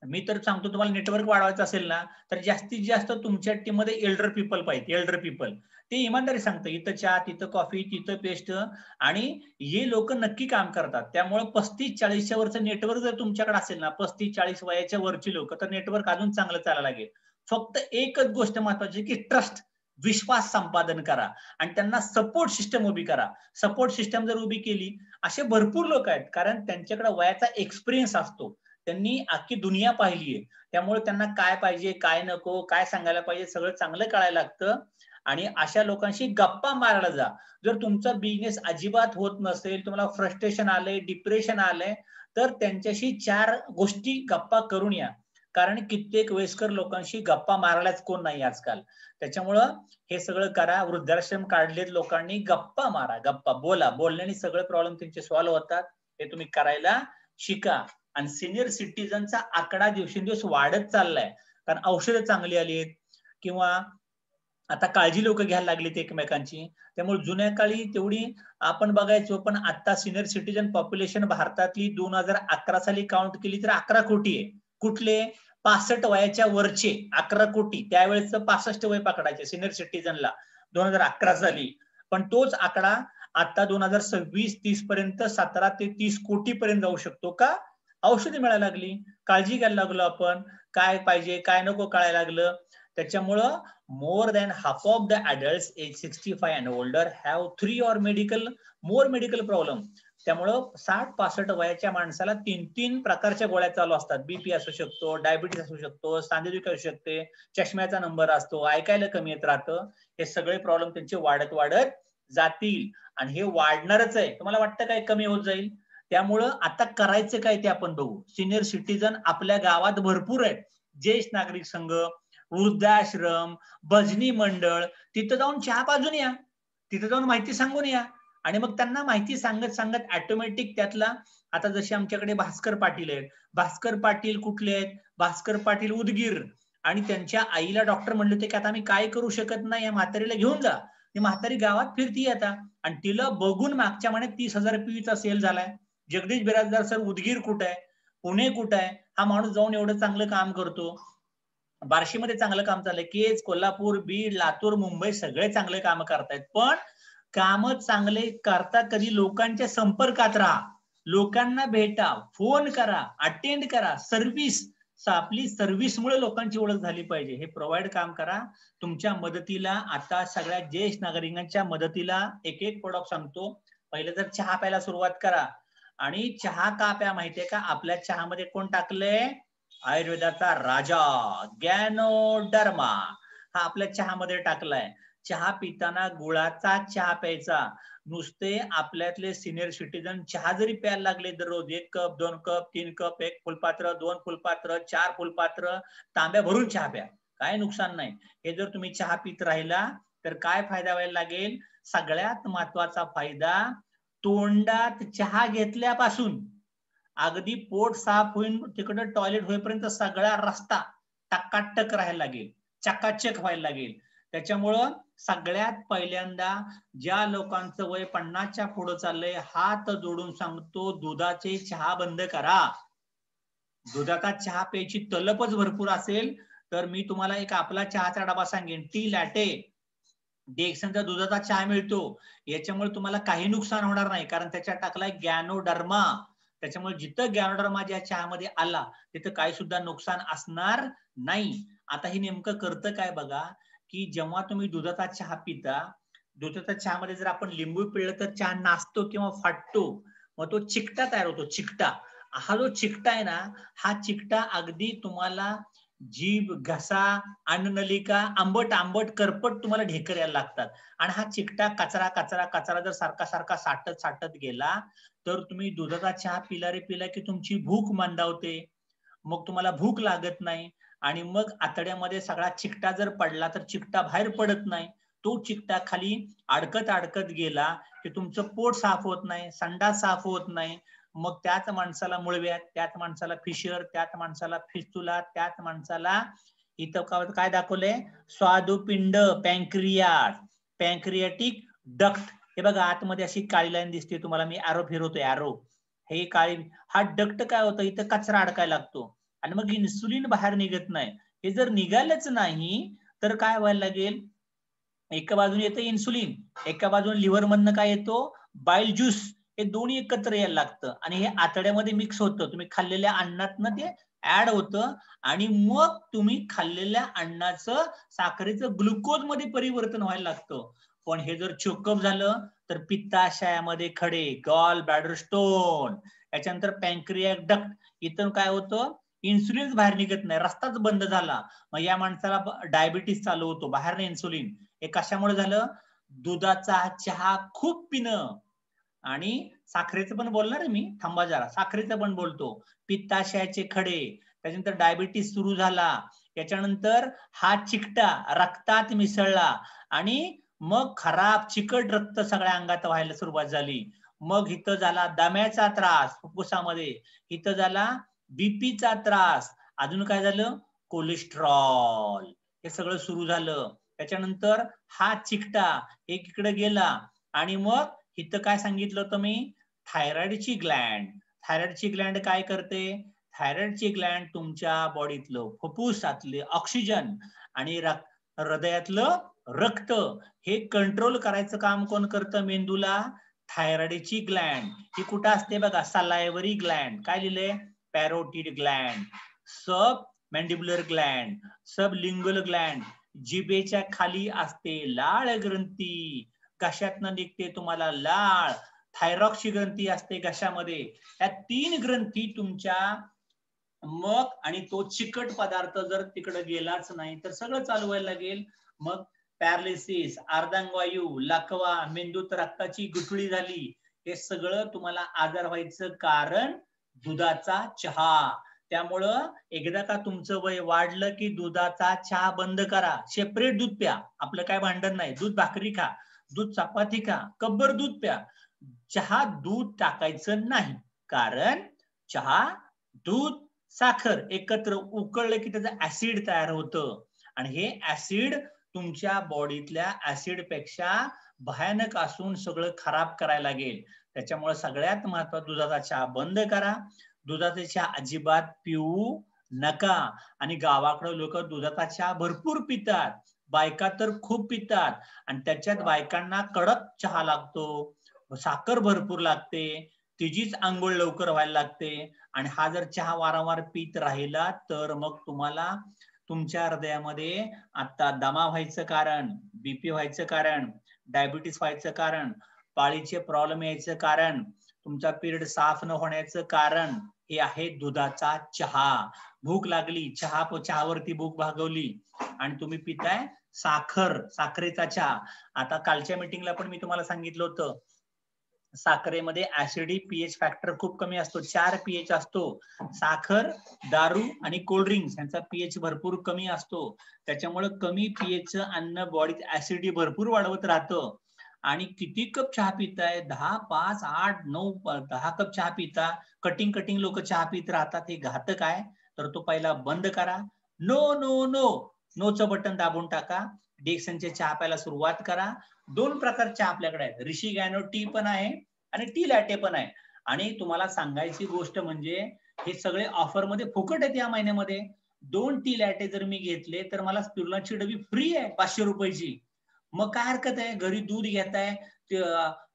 मी तर सांगतो, तुम्हाला नेटवर्क वाढवायचं असेल ना, तर जास्तीत जास्त तुमच्या टीम मध्ये एल्डर पीपल पाहिजे. एल्डर पीपल ते इमानदारी सांगतं, इथं चहा, तिथं कॉफी, तिथं पेस्ट, आणि हे लोक नक्की काम करतात. त्यामुळे 35-40च्या वरचं नेटवर्क जर तुमच्याकडे असेल ना, 35-40 वयाच्या वरची लोक, तर नेटवर्क अजून चांगलं चालायला लागेल. फक्त एकच गोष्ट महत्वाची की ट्रस्ट, विश्वास संपादन करा आणि त्यांना सपोर्ट सिस्टम उभी करा. सपोर्ट सिस्टम जर उभी केली, असे भरपूर लोक आहेत, कारण त्यांच्याकडे वयाचा एक्सपिरियन्स असतो, त्यांनी अख्खी दुनिया पाहिली आहे. त्यामुळे त्यांना काय पाहिजे, काय नको, काय सांगायला पाहिजे, सगळं चांगलं कळायला लागतं. आणि अशा लोकांशी गप्पा मारायला जा. जर तुमचा बिझनेस अजिबात होत नसेल, तुम्हाला फ्रस्ट्रेशन आलंय, डिप्रेशन आलंय, तर त्यांच्याशी 4 गोष्टी गप्पा करून या. कारण कित्येक वयस्कर लोकांशी गप्पा मारायलाच कोण नाही आजकाल. त्याच्यामुळं हे सगळं करा. वृद्धाश्रम काढलेत लोकांनी, गप्पा मारा, गप्पा बोला. बोलण्याने सगळे प्रॉब्लेम तुमचे सॉल्व्ह होतात. हे तुम्ही करायला शिका. आणि सिनियर सिटीजनचा आकडा दिवसेंदिवस वाढत चाललाय, कारण औषधं चांगली आली आहेत किंवा आता काळजी लोक घ्यायला लागलीत एकमेकांची. त्यामुळे जुन्या काळी तेवढी आपण बघायचो, पण आता सिनियर सिटीजन पॉप्युलेशन भारतातली 2011 साली काउंट केली तर 11 कोटी आहे. कुठले? 65 वयाच्या वरचे 11 कोटी. त्यावेळेस 65 वय पकडायचे सिनियर सिटीजनला 2011 साली. पण तोच आकडा आता 2026-30 पर्यंत 17 ते 30 कोटी पर्यंत जाऊ शकतो. का? औषधी मिळायला लागली, काळजी घ्यायला लागलो आपण, काय पाहिजे काय नको कळायला लागलं. त्याच्यामुळं more than half of the adults age 65 and older have 3 or more medical problem. त्यामुळं 60-65 वयाच्या माणसाला 3 प्रकारच्या गोळ्या चालू असतात. बीपी असू शकतो, डायबिटीस असू शकतो, सांधेदुखी असू शकते, चष्म्याचा नंबर असतो, ऐकायला कमी येत राहतं. हे सगळे प्रॉब्लेम त्यांचे वाढत वाढत जातील आणि हे वाढणारच आहे. तुम्हाला वाटतं काय कमी होत जाईल? त्यामुळं आता करायचं काय ते आपण बघू. सिनियर सिटीजन आपल्या गावात भरपूर आहेत. ज्येष्ठ नागरिक संघ, वृद्धाश्रम, भजनी मंडळ, तिथं जाऊन चहा पाजून या, तिथं जाऊन माहिती सांगून या. आणि मग त्यांना माहिती सांगत सांगत ऑटोमॅटिक त्यातला, आता जसे आमच्याकडे भास्कर पाटील आहेत, भास्कर पाटील कुठले आहेत? भास्कर पाटील उदगीर. आणि त्यांच्या आईला डॉक्टर म्हणले होते की आता आम्ही काय करू शकत नाही, या म्हातारीला घेऊन जा. ती म्हातारी गावात फिरती आता, आणि तिला बघून मागच्या महिन्यात 30,000 पीवीचा सेल झालाय. जगदीश बिराजदार सर उदगीर कुठे आहे, पुणे कुठे आहे? हा माणूस जाऊन एवढं चांगलं काम करतो. बार्शीमध्ये चांगलं काम चाललंय, केज, कोल्हापूर, बीड, लातूर, मुंबई सगळे चांगले काम करतायत. पण काम चांगले करता कधी लोकांच्या संपर्कात राहा, लोकांना भेटा, फोन करा, अटेंड करा. सर्व्हिस, आपली सर्व्हिसमुळे लोकांची ओळख झाली पाहिजे. हे प्रोव्हाइड काम करा. तुमच्या मदतीला आता सगळ्या ज्येष्ठ नागरिकांच्या मदतीला एक एक प्रोडक्ट सांगतो. पहिले तर चहा प्यायला सुरुवात करा. आणि चहा का प्या माहितीये का? आपल्या चहामध्ये कोण टाकलंय? आयुर्वेदाचा राजा गॅनोडर्मा हा आपल्या चहामध्ये टाकलाय. चहा पिताना गुळाचा चहा प्यायचा. नुसते आपल्यातले सिनियर सिटीजन चहा जरी प्यायला लागले दररोज 1 कप, 2 कप, 3 कप, 1 फुलपात्र, 2 फुलपात्र, 4 फुलपात्र, तांब्या भरून चहा प्या, काय नुकसान नाही. हे जर तुम्ही चहा पित राहिला तर काय फायदा व्हायला लागेल? सगळ्यात महत्वाचा फायदा, तोंडात चहा घेतल्यापासून अगदी पोट साफ होईन, तिकडे टॉयलेट होईपर्यंत सगळा रस्ता टकाटक राहायला लागेल, चकाचक व्हायला लागेल. त्याच्यामुळं सगळ्यात पहिल्यांदा ज्या लोकांचं वय 50च्या पुढे चाललंय, हात जोडून सांगतो, दुधाचे चहा बंद करा. दुधाचा चहा प्यायची तलपच भरपूर असेल तर मी तुम्हाला एक आपला चहाचा डबा सांगेन, टी लॅटे. डेक्सनचा दुधाचा चहा मिळतो. याच्यामुळे तुम्हाला काही नुकसान होणार नाही, कारण त्याच्यात टाकलाय गॅनोडर्मा. त्याच्यामुळे जिथं गॅनोडर्मा ज्या चहामध्ये आला तिथं काही सुद्धा नुकसान असणार नाही. आता हे नेमकं करतं काय बघा, की जेव्हा तुम्ही दुधाचा चहा पिता, दुधाच्या चहामध्ये जर आपण लिंबू पिळलं तर चहा नासतो किंवा फाटतो, मग तो चिकटा तयार होतो. चिकटा, हा जो चिकटा आहे ना, हा चिकटा अगदी तुम्हाला जीभ, घसा, अन्ननलिका आंबट आंबट करपट तुम्हाला ढेकर यायला लागतात. आणि हा चिकटा कचरा कचरा कचरा जर सारखा सारखा साठत साठत गेला तर तुम्ही दुधाचा चहा पिला की तुमची भूक मंदावते, मग तुम्हाला भूक लागत नाही आणि मग आतड्यामध्ये सगळा चिकटा जर पडला तर चिकटा बाहेर पडत नाही. तो चिकटा खाली अडकत अडकत गेला की तुमचं पोट साफ होत नाही, संडास साफ होत नाही, मग त्याच माणसाला मुळव्याध, त्याच माणसाला फिशर, त्याच माणसाला फिस्टुला, त्याच माणसाला इथं काय दाखवलंय, स्वादुपिंड, पॅन्क्रियास, पॅन्क्रियाटिक डक्ट. हे बघा आतमध्ये अशी काळी लाईन दिसते तुम्हाला, मी ॲरो फिरवतोय, ॲरो. हे काळी, हा डक्ट काय होतं, इथं कचरा अडकायला लागतो आणि मग इन्सुलिन बाहेर निघत नाही. हे जर निघालच नाही तर काय व्हायला लागेल, एका बाजूने येतं इन्सुलिन, एका बाजूने लिव्हर मधनं काय येतो, बाईल ज्यूस, हे दोन्ही एकत्र यायला लागतं आणि हे आतड्यामध्ये मिक्स होतं. तुम्ही खाल्लेल्या अन्नातनं ते ऍड होतं आणि मग तुम्ही खाल्लेल्या अन्नाचं साखरेचं ग्लुकोज मध्ये परिवर्तन व्हायला लागतं. पण हे जर चोकअप झालं तर पित्ताशयामध्ये खडे, गॉल ब्लॅडर स्टोन, याच्यानंतर पॅन्क्रियाक डक्ट, इथून काय होतं, इन्सुलिन बाहेर निघत नाही, रस्ताच बंद झाला. मग या माणसाला डायबिटीस चालू होतो, बाहेर नाही इन्सुलिन. हे कशामुळे झालं, दुधाचा चहा खूप पिणं. आणि साखरेचं पण बोलणार आहे मी, थांबा जरा, साखरेचं पण बोलतो. पित्ताशयाचे खडे, त्याच्यानंतर डायबिटीस सुरू झाला, त्याच्यानंतर हा चिकटा रक्तात मिसळला आणि मग खराब चिकट रक्त सगळ्या अंगात व्हायला सुरुवात झाली. मग इथं झाला दम्याचा त्रास फुफ्फुसामध्ये, इथं झाला बीपीचा त्रास, अजून काय झालं, कोलेस्ट्रॉल, हे सगळं सुरू झालं. त्याच्यानंतर हा चिकटा एक इकडे गेला आणि मग इथं काय सांगितलं होतं मी, थायरॉइडची ग्लँड. थायरॉइडची ग्लँड काय करते, थायरॉइडची ग्लँड तुमच्या बॉडीतलं फुफ्फुसातले ऑक्सिजन आणि हृदयातलं रक्त हे कंट्रोल करायचं काम कोण करतं, मेंदूला, थायरॉइडची ग्लँड. ही कुठं असते बघा, सलायवरी ग्लँड, काय लिहिलंय, पॅरोटिड ग्लँड, सब मॅन्डिब्युलर ग्लँड, सब लिंगुअल ग्लँड, जिभेच्या खाली असते लाळ ग्रंथी, घशातनं निघते तुम्हाला लाळ, थायरॉक्सची ग्रंथी असते घशामध्ये. या 3 ग्रंथी तुमच्या, मग आणि तो चिकट पदार्थ जर तिकडे गेलाच नाही तर सगळं चालू व्हायला लागेल. मग पॅरालिसिस, अर्धांगवायू, लकवा, मेंदूत रक्ताची गुठळी झाली, हे सगळं तुम्हाला आजार व्हायचं कारण दुधाचा चहा. त्यामुळं एकदा का तुमचं वय वाढलं की दुधाचा चहा बंद करा, सेपरेट दूध प्या, आपलं काय भांडण नाही, दूध भाकरी खा, दूध चपाती खा, कब्बर दूध प्या, चहा दूध टाकायचं नाही. कारण चहा, दूध, साखर एकत्र उकळलं की त्याचं ऍसिड तयार होतं आणि हे ऍसिड तुमच्या बॉडीतल्या ऍसिड पेक्षा भयानक असून सगळं खराब करायला लागेल. त्याच्यामुळे सगळ्यात महत्वाचं, दुधाचा चहा बंद करा. दुधाचा चहा अजिबात पिऊ नका. आणि गावाकडे लोक दुधाचा चहा भरपूर पितात, बायका तर खूप पितात आणि त्याच्यात बायकांना कडक चहा लागतो, साखर भरपूर लागते, तिचीच आंघोळ लवकर व्हायला लागते. आणि हा जर चहा वारंवार पित राहिला तर मग तुम्हाला तुमच्या हृदयामध्ये आता दमा व्हायचं कारण, बीपी व्हायचं कारण, डायबिटीस व्हायचं कारण, पाळीचे प्रॉब्लेम यायचं कारण, तुमचा पिरियड साफ न होण्याचं कारण हे आहे दुधाचा चहा. भूक लागली, चहावरती भूक भागवली आणि तुम्ही पिताय साखरेचा चहा. आता कालच्या मीटिंगला पण मी तुम्हाला सांगितलं होतं, साखरेमध्ये ऍसिडिक पीएच फॅक्टर खूप कमी असतो, 4 पीएच असतो. साखर, दारू आणि कोल्ड्रिंक्स यांचा पीएच भरपूर कमी असतो. त्याच्यामुळे कमी पीएचचं अन्न बॉडीत ऍसिडिटी भरपूर वाढवत राहतं. आणि किती कप चहा पिताय, 10, 5, 8, 9, 10 कप चहा पिता, कटिंग लोक चहा पित राहतात. हे घातक आहे. तर तो पहिला बंद करा. नो नो नो, नोचं बटन दाबून टाका. डेक्सनचे चहा प्यायला सुरुवात करा. 2 प्रकार चहा आपल्याकडे आहेत, ऋषी गॅनो टी पण आहे आणि टी लॅटे पण आहे. आणि तुम्हाला सांगायची गोष्ट म्हणजे हे सगळे ऑफर मध्ये फुकट आहेत या महिन्यामध्ये. 2 टी लॅटे जर मी घेतले तर मला स्पिरुलिनाची डबी फ्री आहे 500 रुपयाची. मग काय हरकत आहे, घरी दूध घेताय,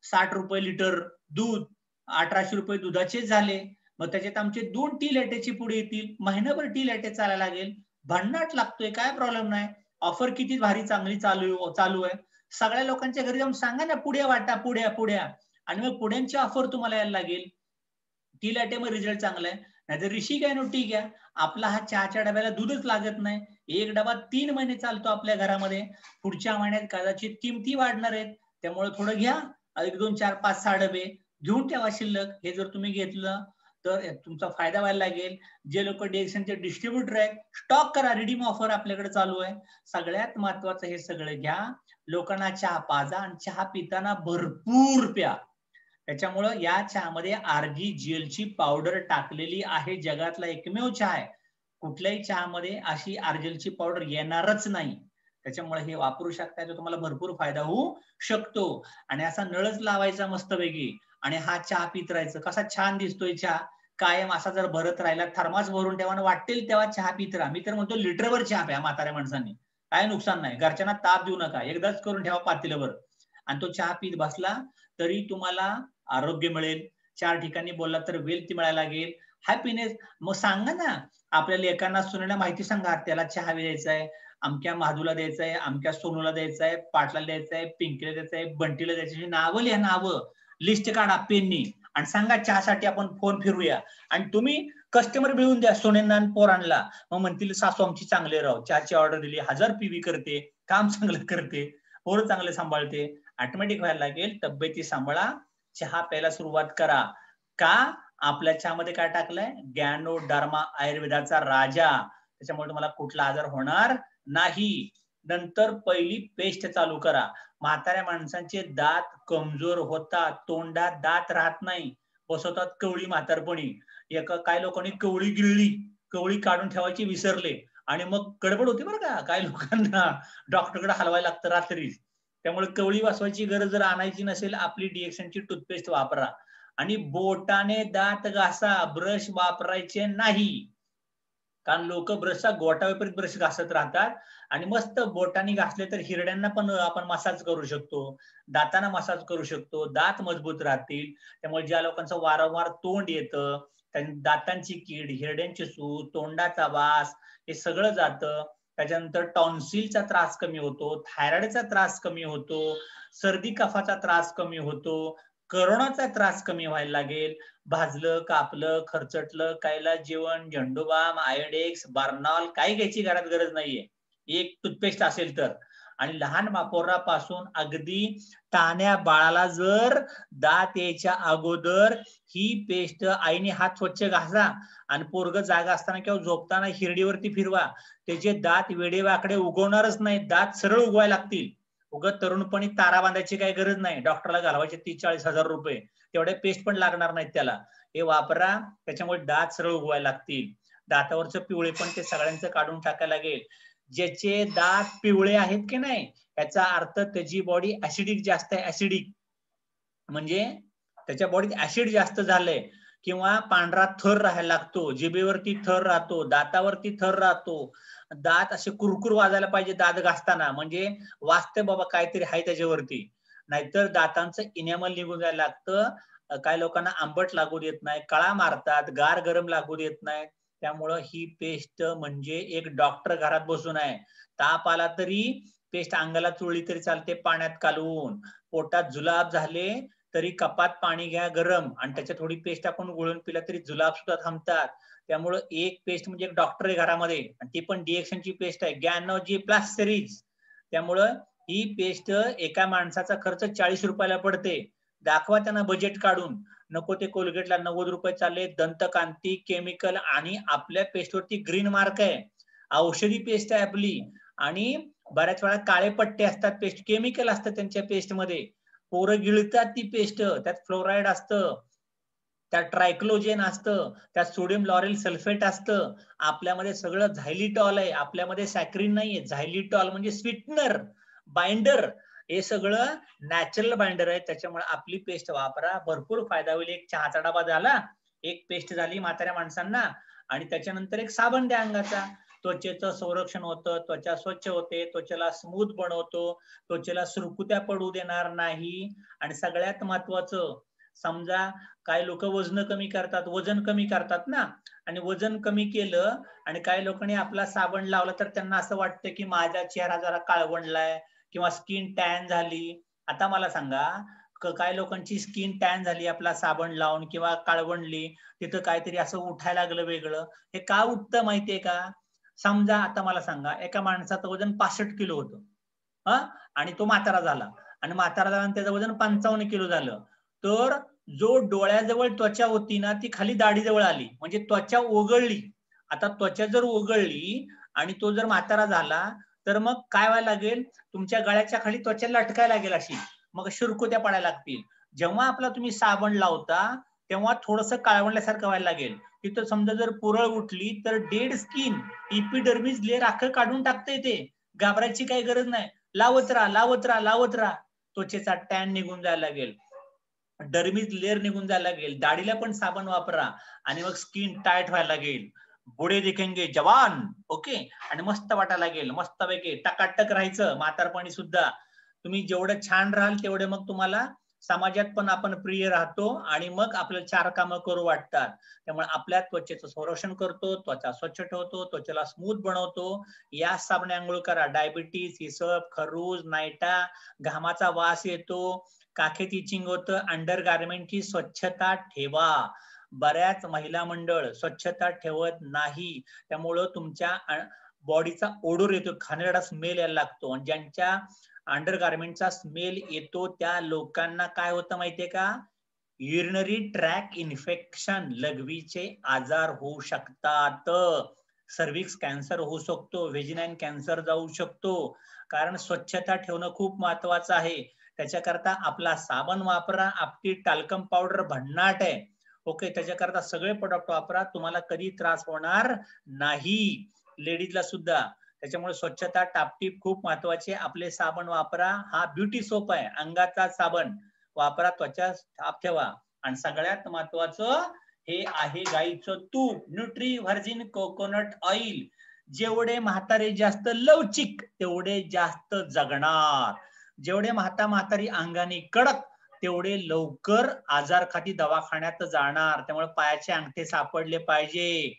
60 रुपये लिटर दूध, 1800 रुपये दुधाचेच झाले. मग त्याच्यात आमचे 2 टी लॅटेची पुढे येतील, महिनाभर टी लॅटे चालायला लागेल, भन्नाट लागतोय, काय प्रॉब्लेम नाही, ऑफर किती भारी चांगली चालू आहे, सगळ्या लोकांच्या घरी जाऊन सांगा ना पुड्या वाटा, पुड्या, आणि मग पुड्यांची ऑफर तुम्हाला यायला लागेल. टी लॅटे मग रिझल्ट चांगला आहे. नाहीतर ऋषी घ्या नो टी घ्या, आपला हा चहाच्या डब्याला दूधच लागत नाही, एक डबा 3 महिने चालतो आपल्या घरामध्ये, पुढच्या महिन्यात कदाचित किमती वाढणार आहेत, त्यामुळे थोडं घ्या, 1 2 4 5 6 डबे घेऊन ठेवा शिल्लक. हे जर तुम्ही घेतलं तर तुमचा फायदा व्हायला लागेल. जे लोक डिएक्सनचे डिस्ट्रीब्युटर आहेत, स्टॉक करा, रिडीम ऑफर आपल्याकडे चालू आहे. सगळ्यात महत्वाचं हे सगळं घ्या, लोकांना चहा पाजा आणि चहा पिताना भरपूर प्या. त्याच्यामुळं या चहामध्ये RGGL ची पावडर टाकलेली आहे, जगातला एकमेव चहा आहे, कुठल्याही चहामध्ये अशी RGL ची पावडर येणारच नाही. त्याच्यामुळे हे वापरू शकता, तुम्हाला भरपूर फायदा होऊ शकतो. आणि असा नळच लावायचा मस्तपैकी आणि हा चहा पित राहायचं. कसा छान दिसतोय चहा, कायम असा जर भरत राहिला, थर्मास भरून ठेवा, वाटेल तेव्हा चहा पित राहा. मी तर म्हणतो लिटरभर चहा प्या म्हाताऱ्या माणसांनी, काय नुकसान नाही, घरच्यांना ताप देऊ नका, एकदाच करून ठेवा पातेलभर आणि तो चहा पीत बसला तरी तुम्हाला आरोग्य मिळेल. 4 ठिकाणी बोलला तर वेल्थ मिळायला लागेल, हॅपीनेस. मग सांगा ना आपल्या लेकांना सुनेला माहिती सांगा, त्याला चहा द्यायचा आहे, अमक्या महादूला द्यायचा आहे, अमक्या सोनूला द्यायचा आहे, पाटला द्यायचा आहे, पिंकीला द्यायचा आहे, बंटीला द्यायचं, नावं लिहा, नावं लिस्ट काढा पेननी आणि सांगा चहासाठी आपण फोन फिरूया. आणि तुम्ही कस्टमर मिळवून द्या सोनेंना पोरांना, मग म्हणतील सासू आमची चांगले राव, चहाची ऑर्डर दिली, 1000 PV करते, काम चांगलं करते, पोरं चांगले सांभाळते, ऑटोमॅटिक व्हायला लागेल. तब्येती सांभाळा, चहा प्यायला सुरुवात करा. का? आपल्या चहामध्ये काय टाकलंय? गॅनोडर्मा, आयुर्वेदाचा राजा, त्याच्यामुळे तुम्हाला कुठला आजार होणार नाही. नंतर पहिली पेस्ट चालू करा. म्हाताऱ्या माणसांचे दात कमजोर होतात, तोंडात दात राहत नाही, बसवतात कवळी म्हातारपणी. काय लोकांनी कवळी काढून ठेवायची विसरले आणि मग गडबड होती बरं का, काही लोकांना डॉक्टरकडे हलवायला लागतं रात्री. त्यामुळे कवळी वाचवायची गरज जर आणायची नसेल, आपली डिएक्सनची टूथपेस्ट वापरा आणि बोटाने दात घासा, ब्रश वापरायचे नाही. कारण लोक ब्रशचा गोटा विपरीत ब्रश घासत राहतात आणि मस्त बोटाने घासले तर हिरड्यांना पण आपण मसाज करू शकतो, दातांना मसाज करू शकतो, दात मजबूत राहतील. त्यामुळे ज्या लोकांचं वारंवार तोंड येतं, दातांची कीड, हिरड्यांची सूज, तोंडाचा वास, हे सगळं जातं. त्याच्यानंतर टॉन्सिलचा त्रास कमी होतो, थायरॉइडचा त्रास कमी होतो, सर्दी कफाचा त्रास कमी होतो, करोनाचा त्रास कमी व्हायला लागेल. भाजलं, कापलं, खर्चटलं, कायला जेवण, झंडूबाम, आयोडेक्स, बार्नॉल काही घ्यायची घरात गरज नाहीये, एक टूथपेस्ट असेल तर. आणि लहान पोरापासून अगदी तान्या बाळाला जर दात यायच्या अगोदर ही पेस्ट आईने हात स्वच्छ घासा आणि पोरग जागा असताना किंवा झोपताना हिरडीवरती फिरवा, त्याचे दात वेडेवाकडे उगवणारच नाही, दात सरळ उगवायला लागतील. उगत तरुणपणी तारा बांधायची काही गरज नाही, डॉक्टरला घालवायचे 30-40 हजार रुपये, तेवढे पेस्ट पण लागणार नाहीत त्याला. हे वापरा, त्याच्यामुळे दात सरळ उगवायला लागतील. दातावरचं पिवळे पण ते सगळ्यांचं काढून टाकायला लागेल. ज्याचे दात पिवळे आहेत की नाही, याचा अर्थ त्याची बॉडी ऍसिडिक जास्त आहे, ऍसिडिक म्हणजे त्याच्या बॉडीत ऍसिड जास्त झालंय किंवा पांढरा थर राहायला लागतो, जिभेवरती थर राहतो, दातावरती थर राहतो, दात असे कुरकुर वाजायला पाहिजे दात घासताना, म्हणजे वाजते बाबा काहीतरी आहे त्याच्यावरती. नाहीतर दातांचं इनॅमल निघून जायला लागतं. काही लोकांना आंबट लागू देत नाही, कळा मारतात, गार गरम लागू देत नाही. त्यामुळं ही पेस्ट म्हणजे एक डॉक्टर घरात बसून आहे. ताप आला तरी पेस्ट अंगाला चोळली तरी चालते, पाण्यात कालवून. पोटात जुलाब झाले तरी कपात पाणी घ्या गरम आणि त्याच्यात थोडी पेस्ट टाकून गुळून पिला तरी जुलाब सुद्धा थांबतात. त्यामुळे एक पेस्ट म्हणजे एक डॉक्टर आहे घरामध्ये, आणि ती पण डिएक्सनची पेस्ट आहे, गॅनोजी प्लस सिरीज. त्यामुळं ही पेस्ट एका माणसाचा खर्च 40 रुपयाला पडते. दाखवा त्यांना बजेट काढून. नको ते कोलगेटला 90 रुपये चालले, दंतकांती, केमिकल, आणि आपल्या पेस्टवरती ग्रीन मार्क आहे, औषधी पेस्ट आहे आपली. आणि बऱ्याच वेळा काळे पट्टे असतात, पेस्ट केमिकल असतं त्यांच्या पेस्टमध्ये, पोरं गिळतात ती पेस्ट, त्यात फ्लोराईड असतं, त्यात ट्रायक्लोजेन असतं, त्यात सोडियम लॉरेल सल्फेट असतं. आपल्यामध्ये सगळं झायलिटॉल आहे, आपल्यामध्ये सॅक्रिन नाहीये. झायलिटॉल म्हणजे स्वीटनर, बाइंडर, हे सगळं नॅचरल बाइंडर आहे. त्याच्यामुळे आपली पेस्ट वापरा, भरपूर फायदा होईल. एक चहाचा डबा झाला, एक पेस्ट झाली म्हाताऱ्या माणसांना, आणि त्याच्यानंतर एक साबण द्या अंगाचा, त्वचेचं संरक्षण होतं, त्वचा स्वच्छ होते, त्वचेला स्मूथ बनवतो, त्वचेला सुरकुत्या पडू देणार नाही. आणि सगळ्यात महत्वाचं, समजा काही लोक वजन कमी करतात, वजन कमी करतात ना, आणि वजन कमी केलं आणि काही लोकांनी आपला साबण लावला तर त्यांना असं वाटतं की माझा चेहरा जरा काळवंडलाय किंवा स्किन टॅन झाली. आता मला सांगा, काही लोकांची स्किन टॅन झाली आपला साबण लावून किंवा काळवंडली, तिथं काहीतरी असं उठायला लागलं वेगळं. हे का उठतं माहितीये का? समजा आता मला सांगा, एका माणसाचं वजन 65 किलो होतं, आणि तो म्हातारा झाला, आणि म्हातारा झाला आणि त्याचं वजन 55 किलो झालं, तर जो डोळ्याजवळ त्वचा होती ना ती खाली दाढीजवळ आली, म्हणजे त्वचा ओघळली. आता त्वचा जर ओघळली आणि तो जर म्हातारा झाला तर मग काय व्हायला लागेल, तुमच्या गळ्याच्या खाली त्वचा लटकायला लागेल अशी, मग शिरकुत्या पडायला लागतील. जेव्हा आपला तुम्ही साबण लावता तेव्हा थोडंसं काळवंडल्यासारखं व्हायला लागेल. तिथं समजा जर पुरळ उठली तर डेड स्किन, इपिडर्मिस लेअर अख्खं काढून टाकते ते. घाबरायची काही गरज नाही. लावत राहा, लावत राहा, लावत राहा. त्वचेचा टॅन निघून जायला लागेल, डर्मिस लेअर निघून जायला लागेल. दाढीला पण साबण वापरा आणि मग स्किन टाईट व्हायला लागेल. बुडे दिखेंगे जवान, ओके, आणि मस्त वाटायला लागेल, मस्त पैकी टकाटक राहायचं म्हातारपणी सुद्धा. तुम्ही जेवढं छान राहाल तेवढे मग तुम्हाला समाजात पण आपण प्रिय राहतो आणि मग आपल्याला 4 कामं करू वाटतात. त्यामुळे आपल्या त्वचेचं संरक्षण करतो, त्वचा स्वच्छ ठेवतो, त्वचेला स्मूथ बनवतो. या साबणे आंघोळ करा. डायबिटीस, हिसप, खरूज, नायटा, घामाचा वास येतो, काखेत इचिंग होतं, अंडर गारमेंटची स्वच्छता ठेवा. बऱ्याच महिला मंडळ स्वच्छता ठेवत नाही, त्यामुळं तुमच्या बॉडीचा ओडोर येतो, घाणेरडा स्मेल यायला लागतो, आणि ज्यांच्या अंडर गारमेंटचा स्मेल येतो त्या लोकांना काय होतं माहितीये का? युरिनरी ट्रॅक इन्फेक्शन, लघवीचे आजार होऊ शकतात, सर्व्हिक्स कॅन्सर होऊ शकतो, व्हेजिनाइन कॅन्सर जाऊ शकतो. कारण स्वच्छता ठेवणं खूप महत्वाचं आहे. त्याच्याकरता आपला साबण वापरा, आपली टाल्कम पावडर भन्नाट आहे, ओके, त्याच्याकरता सगळे प्रोडक्ट वापरा, तुम्हाला कधी त्रास होणार नाही, लेडीजला सुद्धा. त्याच्यामुळे स्वच्छता टापटीप खूप महत्वाची आहे. आपले साबण वापरा, हा ब्युटी सोप आहे, अंगाचा साबण वापरा, त्वचा साफ ठेवा. आणि सगळ्यात महत्वाचं हे आहे गाईचं तूप, न्यूट्री व्हर्जिन कोकोनट ऑइल. जेवढे म्हातारे जास्त लवचिक तेवढे जास्त जगणार, जेवढे म्हातारी अंगाने कडक तेवढे लवकर आजारखाती दवाखान्यात जाणार. त्यामुळे पायाचे अंगठे सापडले पाहिजे,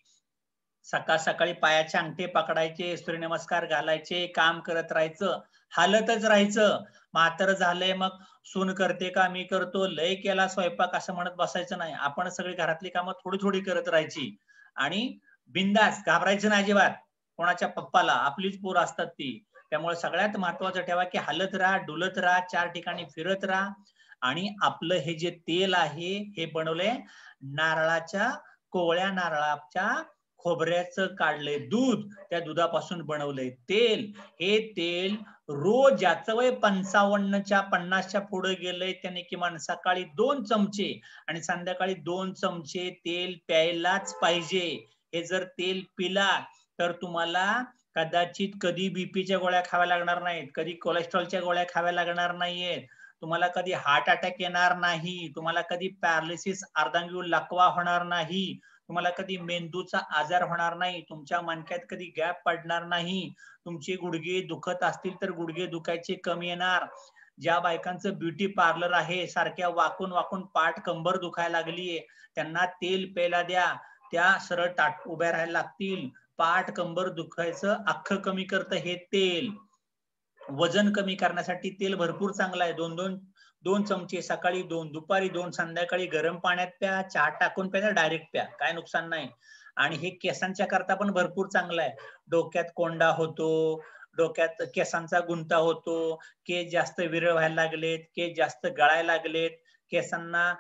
सकाळ सकाळी पायाचे अंगठे पकडायचे, सूर्यनमस्कार घालायचे, काम करत राहायचं, हालतच राहायचं. म्हातारं झालंय मग सून करते का मी करतो, लय केला स्वयंपाक असं म्हणत बसायचं नाही. आपण सगळी घरातली कामं थोडी थोडी करत राहायची आणि बिंदास, घाबरायचं नाही अजिबात. कोणाच्या पप्पाला, आपलीच पोरं असतात ती. त्यामुळे सगळ्यात महत्वाचं ठेवा की हलत राहा, डुलत राहा, 4 ठिकाणी फिरत राहा. आणि आपलं हे जे तेल आहे हे बनवलंय नारळाच्या, कोवळ्या नारळाच्या खोबऱ्याचं काढलंय दूध, त्या दुधापासून बनवलंय तेल. हे तेल रोज, ज्याचं वय 55च्या 50च्या पुढे गेलंय त्याने किमान सकाळी 2 चमचे आणि संध्याकाळी 2 चमचे तेल प्यायलाच पाहिजे. हे जर तेल पिला तर तुम्हाला कदाचित कधी बीपीच्या गोळ्या खाव्या लागणार नाहीत, कधी कोलेस्ट्रॉलच्या गोळ्या खाव्या लागणार नाहीयेत, तुम्हाला कधी हार्ट अटॅक येणार नाही, तुम्हाला कधी पॅरालिसिस, अर्धांगीय लकवा होणार नाही, तुम्हाला कधी मेंदूचा आजार होणार नाही, तुमच्या मणक्यात कधी गॅप पडणार नाही, तुमचे गुडघे दुखत असतील तर गुडघे दुखायचे कमी येणार. ज्या बायकांचं ब्युटी पार्लर आहे, सारख्या वाकून वाकून पाठ कंबर दुखायला लागलीये, त्यांना तेल प्यायला द्या, त्या सरळ ताट उभ्या राहायला लागतील. पाठ कंबर दुखायचं अख्खं कमी करतं हे तेल. वजन कमी करण्यासाठी तेल भरपूर चांगलं आहे. 2 चमचे सकाळी, 2 दुपारी, 2 संध्याकाळी गरम पाण्यात प्या, चहा टाकून प्या, डायरेक्ट प्या, काय नुकसान नाही. आणि हे केसांच्या करता पण भरपूर चांगलं आहे. डोक्यात कोंडा होतो, डोक्यात केसांचा गुंता होतो, केस जास्त विरळ व्हायला लागलेत, केस जास्त गळायला लागलेत, केसांना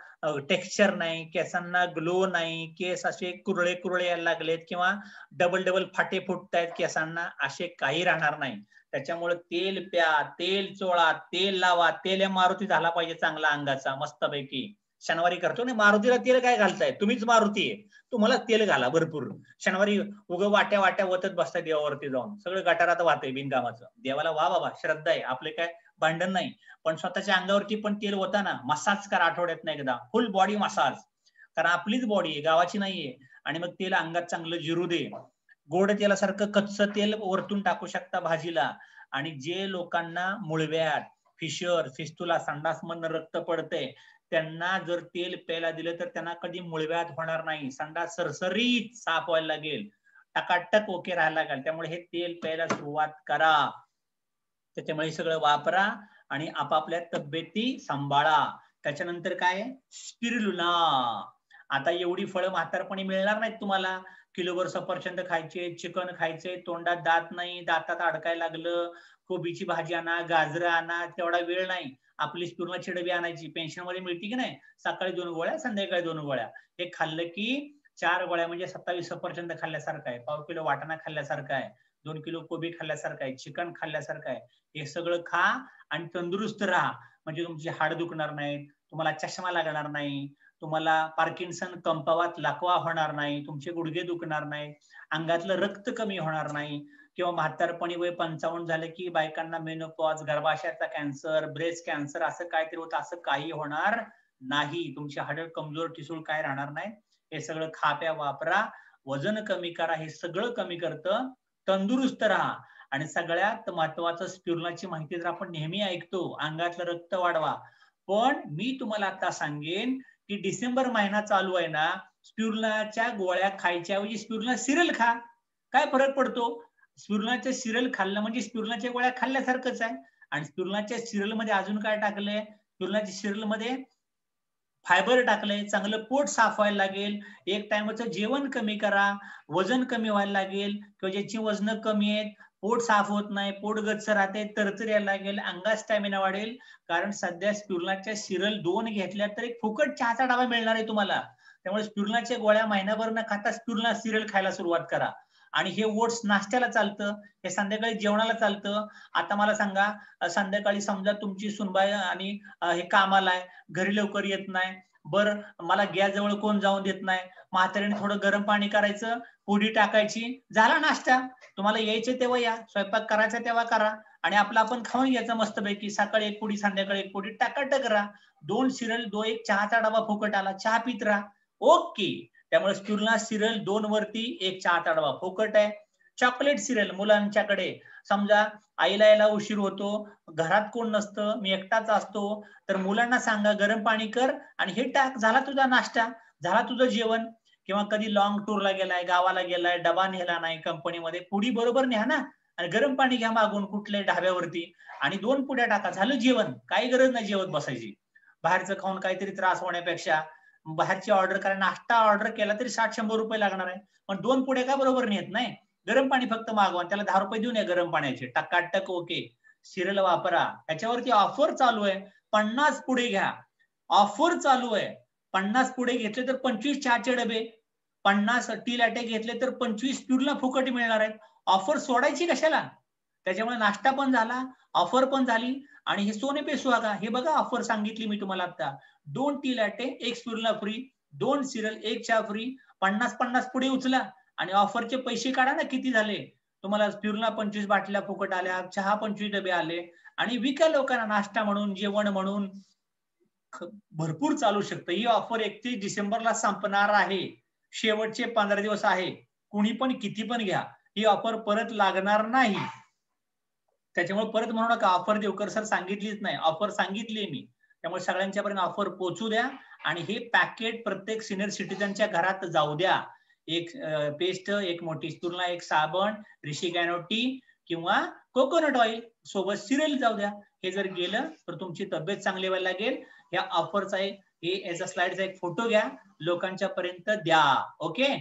टेक्स्चर नाही, केसांना ग्लो नाही, केस असे कुरळे कुरळे यायला लागलेत किंवा डबल फाटे फुटतायत केसांना, असे काही राहणार नाही. त्याच्यामुळे तेल प्या, तेल चोळा, तेल लावा. तेल मारुती झाला पाहिजे चांगला अंगाचा मस्तपैकी. शनिवारी करतो ना मारुतीला तेल काय घालताय, तुम्हीच मारुती आहे, तुम्हाला तेल घाला भरपूर. शनिवारी उगं वाट्या वाट्या वतत बसताय देवावरती जाऊन, सगळं गटारात वाहतंय बिनकामाचं. देवाला वा बाबा, श्रद्धा आहे, आपले काय भांडण नाही, पण स्वतःच्या अंगावरती पण तेल होता ना, मसाज करा आठवड्यात एकदा, फुल बॉडी मसाज, कारण आपलीच बॉडी आहे, गावाची नाहीये. आणि मग तेल अंगात चांगलं जिरू दे. गोड तेलासारखं कच्चं तेल वरतून टाकू शकता भाजीला. आणि जे लोकांना मुळव्याध, फिशर, फिस्तुला, संडासमधनं रक्त पडते त्यांना जर तेल प्यायला दिलं तर त्यांना कधी मुळव्याध होणार नाही, संडास सरसरीत साफ व्हायला लागेल, टकाटक ओके राहायला लागेल. त्यामुळे हे तेल प्यायला सुरुवात करा. त्याच्यामुळे सगळं वापरा आणि आपापल्या तब्येती सांभाळा. त्याच्यानंतर काय, स्पिरुलिना. आता एवढी फळं म्हातारपणी मिळणार नाहीत तुम्हाला. किलोभर सफरचंद खायचे, चिकन खायचे, तोंडात दात नाही, दातात अडकायला लागलं, कोबीची भाजी आणा, गाजर आणा, तेवढा वेळ नाही. आपली स्पिरुलिनाची डबी आणायची, पेन्शन मध्ये मिळते की नाही, सकाळी 2 गोळ्या, संध्याकाळी 2 गोळ्या. हे खाल्लं की 4 गोळ्या म्हणजे 27 सफरचंद खाल्ल्यासारखं आहे, पाव किलो वाटाणा खाल्ल्यासारखं आहे, 2 किलो कोबी खाल्ल्यासारखं आहे, चिकन खाल्ल्यासारखं आहे. हे सगळं खा आणि तंदुरुस्त राहा. म्हणजे तुमची हाड दुखणार नाहीत, तुम्हाला चष्मा लागणार नाही, तुम्हाला पार्किन्सन कंपावात लाकवा होणार नाही, तुमचे गुडघे दुखणार नाही, अंगातलं रक्त कमी होणार नाही, किंवा म्हातारपणी वय 55 झालं की बायकांना मेनोपॉज, गर्भाशयाचा कॅन्सर, ब्रेस्ट कॅन्सर असं काहीतरी होतं, असं काही होणार नाही. तुमची हाड कमजोर ठिसूळ काय राहणार नाही. हे सगळं खाप्या वापरा, वजन कमी करा, हे सगळं कमी करतं. तंदुरुस्त राहा. आणि सगळ्यात महत्वाचं, स्पिरुलिनाची माहिती जर आपण नेहमी ऐकतो, अंगातलं रक्त वाढवा. पण मी तुम्हाला आता सांगेन की डिसेंबर महिना चालू आहे ना, स्पिरुलिनाच्या गोळ्या खायच्या ऐवजी स्पिरुलिना सिरल खा. काय फरक पडतो? स्पिरुलिनाचे सिरल खाल्लं म्हणजे स्पिरुलिनाच्या गोळ्या खाल्ल्यासारखंच आहे. आणि स्पिरुलिनाच्या सिरल मध्ये अजून काय टाकलंय, स्पिरुलिनाच्या सिरल मध्ये फायबर टाकलंय, चांगलं पोट साफ व्हायला लागेल, एक टाइमचं जेवण कमी करा, वजन कमी व्हायला लागेल, किंवा ज्याची वजन कमी आहेत, पोट साफ होत नाही, पोट गच्च राहते, तरतरी यायला लागेल, अंगात स्टॅमिना वाढेल. कारण सध्या स्पिरुलिनाच्या सिरल 2 घेतल्या तर एक फुकट चहाचा डबा मिळणार आहे तुम्हाला. त्यामुळे स्पिरुलिनाच्या गोळ्या महिनाभर न खाता स्पिरुलिना सिरल खायला सुरुवात करा. आणि हे ओट्स नाश्त्याला चालतं, हे संध्याकाळी जेवणाला चालतं. आता मला सांगा, संध्याकाळी समजा तुमची सुनबाई आणि हे कामाला आहे, घरी लवकर येत नाही, बरं मला गॅस जवळ कोण जाऊन देत नाही, म्हातारीने थोडं गरम पाणी करायचं, पुडी टाकायची, झाला नाश्ता. तुम्हाला यायचं तेव्हा या, स्वयंपाक करायचा तेव्हा करा, आणि आपलं आपण खाऊन घ्यायचं मस्तपैकी. सकाळी 1 पुडी, संध्याकाळी 1 पुडी, टाकाटक करा. 2 सिरल, 1 चहाचा डबा फुकट आला, चहा पित राहा. ओके. त्यामुळे स्पिरुलिना सिरल 2 वरती 1 चहाचा डबा फुकट आहे. चॉकलेट सिरल मुलांच्याकडे, समजा आईला यायला उशीर होतो, घरात कोण नसतं, मी एकटाच असतो, तर मुलांना सांगा गरम पाणी कर आणि हे टाक, झाला तुझा नाश्ता, झाला तुझं जेवण. किंवा कधी लॉंग टूरला गेलाय, गावाला गेलाय, डबा नेला नाही कंपनीमध्ये, पुडी बरोबर न्या ना, आणि गरम पाणी घ्या मागून कुठल्या ढाब्यावरती, आणि 2 पुड्या टाका, झालं जेवण. काही गरज नाही जेवत बसायची. बाहेरचं खाऊन काहीतरी त्रास होण्यापेक्षा बाहेरची ऑर्डर करा, नाश्ता ऑर्डर केला तरी 60-100 रुपये लागणार आहे, पण 2 पुड्या का बरोबर नेत नाही. गरम पाणी फक्त मागवा, त्याला 10 रुपये देऊन या गरम पाण्याचे, टकाटक ओके. सिरल वापरा. त्याच्यावरती ऑफर चालू आहे, 50 पुढे घ्या, ऑफर चालू आहे. 50 पुढे घेतले तर 25 चहाचे डबे, 50 टी लॅटे घेतले तर 25 स्पिरुलिना फुकट मिळणार आहेत. ऑफर सोडायची कशाला? त्याच्यामुळे नाश्ता पण झाला, ऑफर पण झाली, आणि हे सोने पे सुहागा. हे बघा ऑफर सांगितली मी तुम्हाला आता, 2 टी लॅटे 1 स्पिरुलिना फ्री, 2 सिरल 1 चहा फ्री, 50 पुढे उचला आणि ऑफरचे पैसे काढा ना, किती झाले तुम्हाला. स्पिरुलिना 25 बाटल्या फुकट आल्या, चहा 25 डबे आले, आणि विका लोकांना नाश्ता म्हणून, जेवण म्हणून. भरपूर चालू शकतं. ही ऑफर 31 डिसेंबरला संपणार आहे, शेवटचे 15 दिवस आहे. कुणी पण किती पण घ्या, ही ऑफर परत लागणार नाही. त्याच्यामुळे परत म्हणू नका ऑफर देवकर सर सांगितलीच नाही, ऑफर सांगितली मी. त्यामुळे सगळ्यांच्यापर्यंत ऑफर पोहोचू द्या, आणि हे पॅकेट प्रत्येक सिनियर सिटीजनच्या घरात जाऊ द्या. एक पेस्ट, एक मोठी स्पिरुलिना, एक साबण, ऋषी गॅनोटी किंवा कोकोनट ऑइल, सोबत सिरल जाऊ द्या. हे जर गेलं तर तुमची तब्येत चांगली व्हायला लागेल. या ऑफरचा एक, हे याचा स्लाइडचा एक फोटो घ्या, लोकांच्या पर्यंत द्या. ओके.